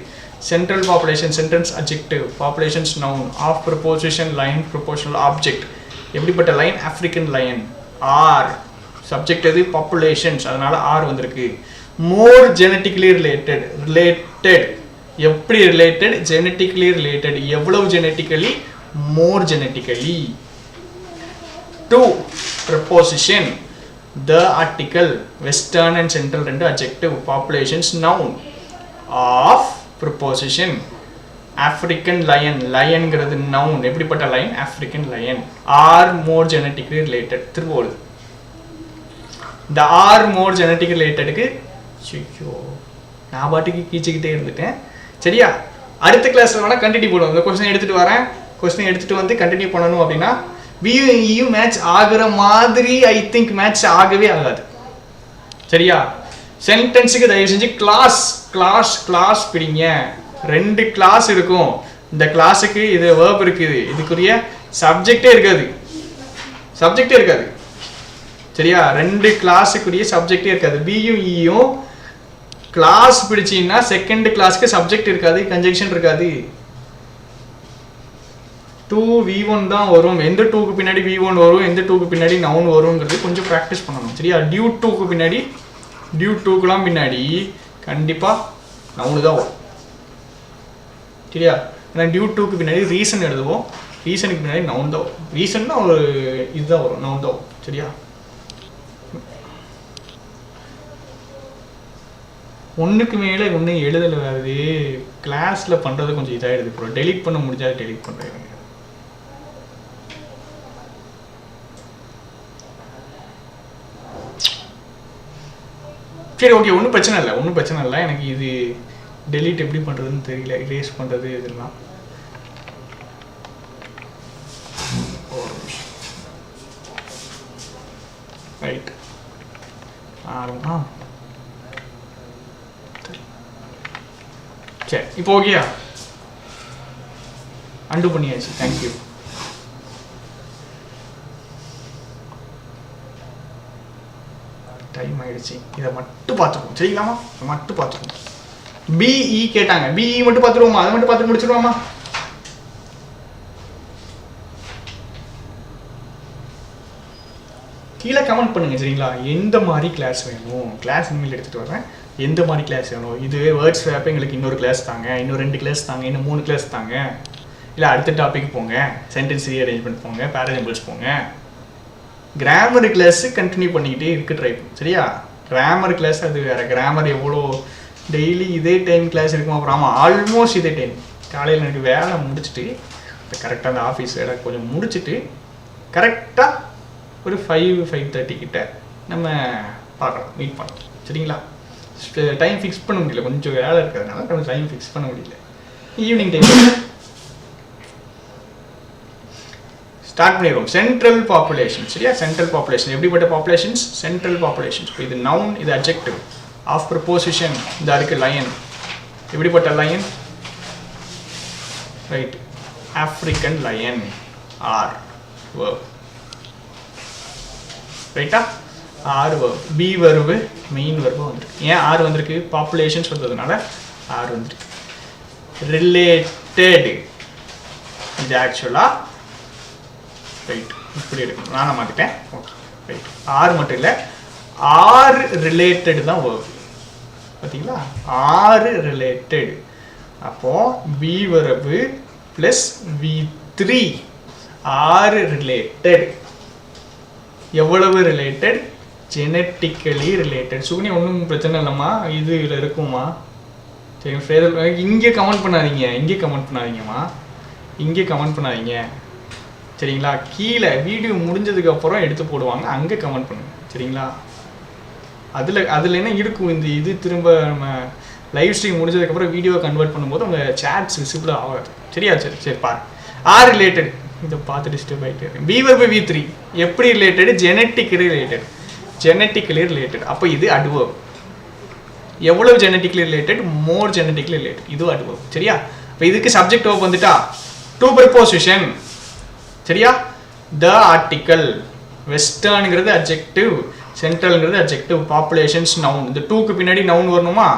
Central population, sentence adjective, populations noun, of preposition, lion prepositional object. எப்படிப்பட்ட lion? African lion. Are subject எது? பாப்புலேஷன்ஸ், அதனால ஆர் வந்திருக்கு. More genetically related. எப்படி ரிலேட்டட்? Genetically related. எவ்வளவு genetically? More genetically. To preposition, the article, western and central ரெண்டு adjective, populations noun, of preposition, African lion, லயன்கிறது noun. எப்படிப்பட்ட lion? African lion. Are more genetically related. திரும்ப வருது. இந்த R மோர் genetic ரிலேட்டடுக்கு நான் பாட்டுக்கு கீச்சிக்கிட்டே இருந்துட்டேன். சரியா? அடுத்த கிளாஸில் வேணால் கண்டினியூ பண்ணுவோம். இந்த கொஸ்டின் எடுத்துகிட்டு வரேன். கொஸ்டின் எடுத்துகிட்டு வந்து கண்டினியூ பண்ணணும் அப்படின்னா பியும் மேட்ச் ஆகுற மாதிரி ஐ திங்க் மேட்ச் ஆகவே ஆகாது. சரியா? சென்டென்ஸுக்கு தயவு செஞ்சு கிளாஸ் பிடிங்க. 2 கிளாஸ் இருக்கும். இந்த கிளாஸுக்கு இது வேர்ப் இருக்குது, இதுக்குரிய சப்ஜெக்டே இருக்காது. சரியா? 2 கிளாஸுக்குரிய சப்ஜெக்டே இருக்காது. பியும் இயும் கிளாஸ் பிடிச்சின்னா செகண்ட் கிளாஸ்க்கு சப்ஜெக்ட் இருக்காது, கன்ஜெக்ஷன் இருக்காது. 2v1 தான் வரும். எந்த 2க்கு பின்னாடி v1 வரும், எந்த 2க்கு பின்னாடி நவுன் வருங்கிறது கொஞ்சம் ப்ராக்டிஸ் பண்ணணும். சரியா? டியூ 2க்கு பின்னாடி, டியூ 2க்குலாம் பின்னாடி கண்டிப்பாக நவுனு தான் வரும். சரியா? ஏன்னா டியூ 2க்கு பின்னாடி ரீசன் எழுதுவோம், ரீசனுக்கு பின்னாடி நவுன் தான் வரும். ரீசன்னா ஒரு இதுதான் வரும், நவுன் தான் வரும். சரியா? ஒன்றுக்கு மேலே ஒன்றும் எழுதலை. அது கிளாஸில் பண்ணுறது கொஞ்சம் இதாகிடுது. இப்போ டெலிட் பண்ண முடிஞ்சால் டெலிட் பண்ணுறேன். சரி, ஓகே, ஒன்றும் பிரச்சனை இல்லை. எனக்கு இது டெலிட் எப்படி பண்ணுறதுன்னு தெரியல. இரேஸ் பண்ணுறது இதெல்லாம். ரைட். சரி, இப்போ ஓகேயா? அண்டு பண்ணியாச்சு. தேங்க்யூ. டைம் ஆயிடுச்சு. இதை மட்டும் பார்த்துருவோம். சரிங்களாமா? இதை மட்டும் பார்த்துருவோம். பிஇ கேட்டாங்க. பிஇ மட்டும் பார்த்துருவோமா? அதை மட்டும் பார்த்து முடிச்சிருவோமா? கீழே கமெண்ட் பண்ணுங்கள் சரிங்களா. எந்த மாதிரி கிளாஸ் வேணும், கிளாஸ் இனிமேல் எடுத்துகிட்டு வரேன், எந்த மாதிரி கிளாஸ் வேணும், இது வேர்ட்ஸ் ஸ்வாப் எங்களுக்கு இன்னொரு கிளாஸ் தாங்க, இன்னும் 2 கிளாஸ் தாங்க, இன்னும் 3 கிளாஸ் தாங்க, இல்லை அடுத்த டாபிக் போங்க, சென்டென்ஸ் ரீஅரேஞ்ச்மெண்ட் போங்க, பேராஜம்பிள்ஸ் போங்க. கிராமர் கிளாஸு கண்டினியூ பண்ணிக்கிட்டே இருக்கு ட்ரை பண்ணும் சரியா. கிராமர் கிளாஸ் அது வேறு, கிராமர் எவ்வளோ டெய்லி இதே டைம் கிளாஸ் இருக்குமா, அப்புறம் ஆமாம் ஆல்மோஸ்ட் இதே டைம். காலையில் எனக்கு வேலை முடிச்சுட்டு கரெக்டாக அந்த ஆஃபீஸ் வேலை கொஞ்சம் முடிச்சுட்டு கரெக்டாக ஒரு 5-5:30 கிட்ட நம்ம பார்க்கலாம், மீட் பண்ணலாம் சரிங்களா. டைம் ஃபிக்ஸ் பண்ண முடியல, கொஞ்சம் வேலை இருக்கிறதுனால நம்ம டைம் ஃபிக்ஸ் பண்ண முடியல. ஈவினிங் டைம் ஸ்டார்ட் பண்ணிடுவோம். சென்ட்ரல் பாப்புலேஷன் சரியா. சென்ட்ரல் பாப்புலேஷன் எப்படிப்பட்ட பாப்புலேஷன்ஸ், சென்ட்ரல் பாப்புலேஷன்ஸ். இப்போ இது நவுன், இது அட்ஜெக்டிவ். ஆஃப் ப்ரொபோசிஷன் இந்த இருக்கு லயன். எப்படிப்பட்ட lion, right, African lion are verb ரைட்டா. Are verb, be verb main verb வந்திருக்கு. ஏன் ஆர் வந்திருக்கு, பாப்புலேஷன்ஸ் வந்ததுனால ஆர் வந்திருக்கு. ரிலேட்டட் இது ஆக்சுவலாக ரைட் இப்படி இருக்கும், நான் மாற்றிட்டேன். Okay right. ஆர் மட்டும் இல்லை, ஆர் ரிலேட்டட் தான் verb பார்த்தீங்களா. ஆர் ரிலேட்டட் அப்போது be verb plus V3 are related. எவ்வளவு ரிலேட்டட், ஜெனட்டிக்கலி ரிலேட்டட். சுகுனி ஒன்றும் பிரச்சனை இல்லைம்மா, இது இதில் இருக்குமா சரி. ஃப்ரேசல் இங்கே கமெண்ட் பண்ணாதீங்க, இங்கே கமெண்ட் பண்ணாதீங்கம்மா, இங்கே கமெண்ட் பண்ணாதீங்க சரிங்களா. கீழே வீடியோ முடிஞ்சதுக்கப்புறம் எடுத்து போடுவாங்க, அங்கே கமெண்ட் பண்ணுங்க சரிங்களா. அதில் என்ன இருக்கும், இந்த இது திரும்ப நம்ம லைவ் ஸ்ட்ரீம் முடிஞ்சதுக்கப்புறம் வீடியோ கன்வெர்ட் பண்ணும்போது அந்த சேட்ஸ் விசிபிள் ஆகாது சரியா. சரி சரி பாரு. ஆர் ரிலேட்டட் இதை பார்த்து டிஸ்டர்ப் ஆகிட்டு இருக்கேன். பி verb V3 எப்படி related, genetically related. Genetically related அப்போ இது அட்வர்ப். எவ்வளவு genetically related, more genetically related, இது அட்வர்ப் சரியா. இப்போ இதுக்கு சப்ஜெக்ட் verb வந்துட்டா டு ப்ரிபோசிஷன் சரியா. த ஆர்டிக்கல், வெஸ்டர்னுங்கிறது அட்ஜெக்டிவ், சென்ட்ரல்ங்கிறது அட்ஜெக்டிவ், பாப்புலேஷன்ஸ் நவுன். இந்த டூக்கு பின்னாடி நவுன் வரணுமா,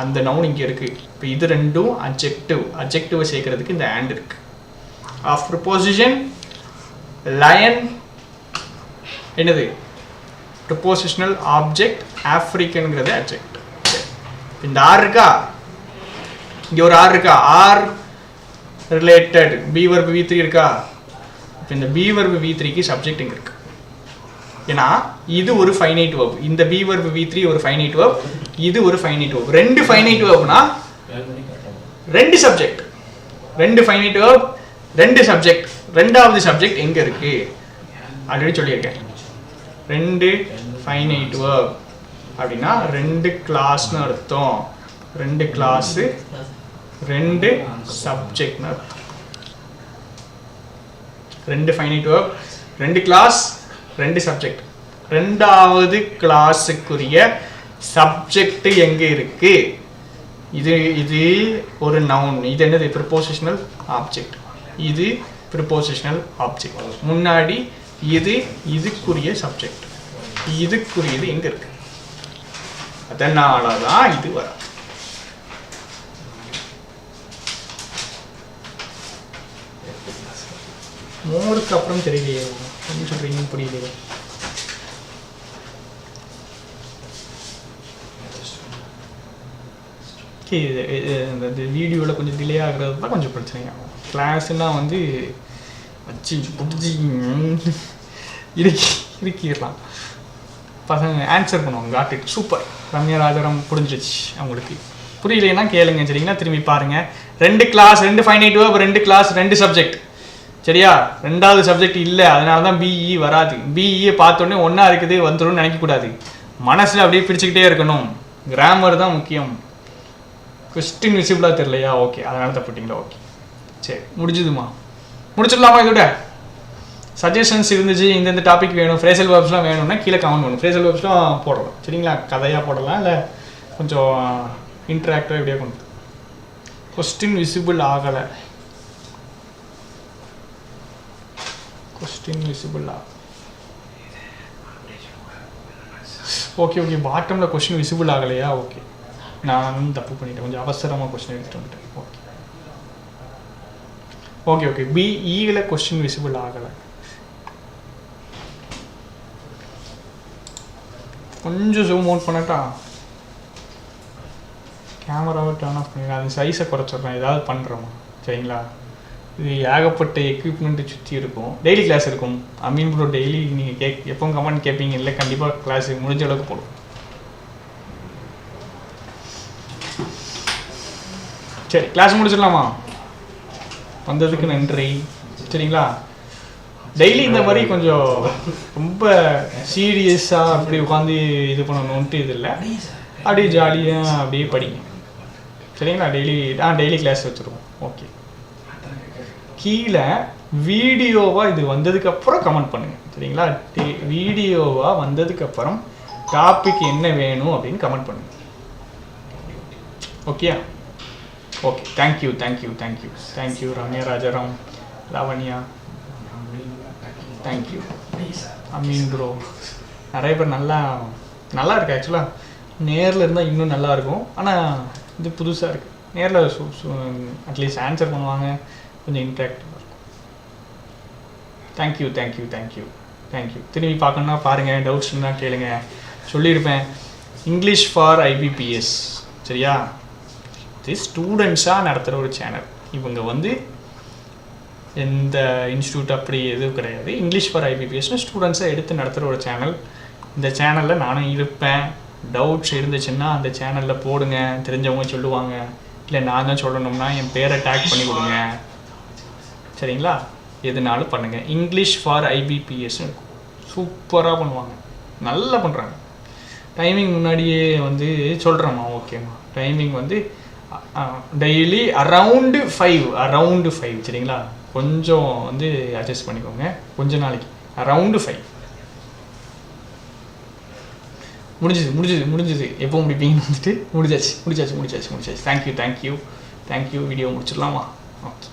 அந்த நவுன் இங்கே இருக்குது. இப்போ இது ரெண்டும் அட்ஜெக்டிவ், அட்ஜெக்டிவை சேர்க்கறதுக்கு இந்த and இருக்குது. ஆஃப் ப்ரிபோசிஷன் லயன் என்னது, ப்ரிபோசிஷனல் ஆப்ஜெக்ட், ஆஃப்ரிக்கனுங்கிறது அட்ஜெக்ட். இந்த ஆர் இருக்கா, இங்கே ஒரு ஆர் இருக்கா, R related B verb V3 இருக்கா. இப்போ இந்த பி verb V3க்கு சப்ஜெக்ட் இங்கே இருக்கு. ஏன்னா இது ஒரு ஃபைனைட் verb, இந்த பி verb V3 ஒரு ஃபைனைட் verb, இது ஒரு ஃபைனைட் verb. 2 ஃபைனைட் verbனா 2 சப்ஜெக்ட், 2 ஃபைனைட் verb 2 சப்ஜெக்ட். ரெண்டாவது சப்ஜெக்ட் எங்கே இருக்கு ஆல்ரெடி சொல்லியிருக்கேன். 2 ஃபைனைட் verb அப்படின்னா 2 கிளாஸ்னு அர்த்தம். 2 கிளாஸு 2 சப்ஜெக்ட்னு அர்த்தம். 2 ஃபைனைட் verb 2 கிளாஸ் 2 சப்ஜெக்ட். ரெண்டாவது கிளாஸுக்குரிய சப்ஜெக்ட் எங்கே இருக்கு, இது ஒரு நவுன், இது என்னது ப்ரிபோசிஷனல் ஆப்ஜெக்ட், இது ப்ரிபோசிஷனல் ஆப்ஜெக்ட். முன்னாடி இதுக்குரிய சப்ஜெக்ட், இதுக்குரியது எங்கே இருக்கு, அதனால தான் இது வரும். மோருக்கு அப்புறம் தெரியலையே, என்ன சொல்றீங்கன்னு புரியலையே. இந்த வீடியோவில் கொஞ்சம் டிலே ஆகுறது தான் கொஞ்சம் பிரச்சனையாகும். கிளாஸ்னால் வந்து வச்சு பிடிச்சி இருக்கிடலாம், பசங்க ஆன்சர் பண்ணுவாங்க. Got it, super, Ramya Rajaram புரிஞ்சிருச்சு. அவங்களுக்கு புரியலைன்னா கேளுங்க சரிங்களா, திரும்பி பாருங்கள். 2 class 2 finite verb 2 class 2 subject சரியா. ரெண்டாவது சப்ஜெக்ட் இல்லை, அதனால தான் பிஇ வராது. பிஇயை பார்த்தோன்னே ஒன்றா இருக்குது வந்துடும் நினைக்கக்கூடாது, மனசில் அப்படியே பிரிச்சுக்கிட்டே இருக்கணும். கிராமர் தான் முக்கியம். கொஸ்டின் விசிபிளாக தெரியலையா, ஓகே அதனால தப்பிட்டீங்களா, ஓகே சரி முடிஞ்சுதுமா, முடிச்சிடலாமா. இதோட சஜஷன்ஸ் இருந்துச்சு, இந்த டாபிக் வேணும், ஃப்ரேசல் வேர்ப்ஸ்லாம் வேணும்னா கீழே கமெண்ட் பண்ணும். ஃப்ரேசல் வேர்ப்ஸ்லாம் போடலாம் சரிங்களா, கதையாக போடலாம், இல்லை கொஞ்சம் இன்ட்ராக்டிவாக எப்படியா கொண்டு. கொஸ்டின் விசிபிள் ஆகலை, கொஸ்டின் விசிபிள் ஓகே ஓகே, பாட்டமில் கொஸ்டின் விசிபிள் ஆகலையா, ஓகே நான் தப்பு பண்ணிட்டேன், கொஞ்சம் அவசரமாக கொஸ்டின் எடுத்துகிட்டு வந்துட்டேன். ஓகே ஓகே ஓகே, பிஇயில் கொஸ்டின் விசிபிள் ஆகலை. கொஞ்சம் ஜூம் அவுட் பண்ணட்டா, கேமராவை டர்ன் ஆஃப் பண்ணிடுறேன், அது சைஸை குறைச்சிட்றேன், ஏதாவது பண்ணுறோமா சரிங்களா. இது ஏகப்பட்ட எக்யூப்மெண்ட்டு சுற்றி இருக்கும். டெய்லி கிளாஸ் இருக்கும். அமீன் ப்ரோ டெய்லி நீங்கள் எப்போ கமெண்ட் கேட்பீங்க, இல்லை கண்டிப்பாக கிளாஸ் முடிஞ்ச அளவுக்கு போடும். சரி, கிளாஸ் முடிச்சிடலாமா? வந்ததுக்கு நன்றி சரிங்களா. டெய்லி இந்த மாதிரி கொஞ்சம் ரொம்ப சீரியஸாக அப்படி உட்காந்து இது பண்ணணுன்ட்டு இது இல்லை, அப்படியே ஜாலியாக அப்படியே படிங்க சரிங்களா. டெய்லி கிளாஸ் வச்சுருவோம். ஓகே, கீழே வீடியோவாக இது வந்ததுக்கப்புறம் கமெண்ட் பண்ணுங்கள் சரிங்களா. வீடியோவாக வந்ததுக்கப்புறம் டாபிக் என்ன வேணும் அப்படின்னு கமெண்ட் பண்ணுங்கள். Okay okay, thank you thank you thank you thank you Ramya Rajaram, Lavanya, thank you Ameen bro. நிறைய பேர் நல்லா இருக்கு. ஆக்சுவலாக நேரில் இருந்தால் இன்னும் நல்லாயிருக்கும், ஆனால் இது புதுசாக இருக்குது. நேரில் அட்லீஸ்ட் ஆன்சர் பண்ணுவாங்க, கொஞ்சம் இன்ட்ராக்டிவாக இருக்கும். Thank you thank you thank you thank you. திரும்பி பார்க்கணுன்னா பாருங்கள், டவுட்ஸ்னா கேளுங்க, சொல்லியிருப்பேன். இங்கிலீஷ் ஃபார் IBPS சரியா. இது ஸ்டூடெண்ட்ஸாக நடத்துகிற ஒரு சேனல். இவங்க வந்து எந்த இன்ஸ்டியூட் அப்படி எதுவும் கிடையாது. இங்கிலீஷ் ஃபார் IBPSனு ஸ்டூடெண்ட்ஸை எடுத்து நடத்துகிற ஒரு சேனல். இந்த சேனலில் நானும் இருப்பேன். டவுட்ஸ் இருந்துச்சுன்னா அந்த சேனலில் போடுங்க, தெரிஞ்சவங்க சொல்லுவாங்க. இல்லை நான் தான் சொல்லணும்னா என் பேரை டேக் பண்ணி கொடுங்க சரிங்களா. எதுனாலும் பண்ணுங்கள். இங்கிலீஷ் ஃபார் IBPSனு இருக்கும், சூப்பராக பண்ணுவாங்க, நல்லா பண்ணுறாங்க. டைமிங் முன்னாடியே வந்து சொல்கிறேம்மா, ஓகேம்மா. டைமிங் வந்து டெய்லி அரவுண்டு 5 சரிங்களா. கொஞ்சம் வந்து அட்ஜஸ்ட் பண்ணிக்கோங்க, கொஞ்ச நாளைக்கு. அரவுண்டு 5 முடிஞ்சுது. எப்போ முடிப்பீங்கன்னு வந்துட்டு முடிச்சாச்சு. தேங்க்யூ. வீடியோ முடிச்சிடலாமா? ஓகே.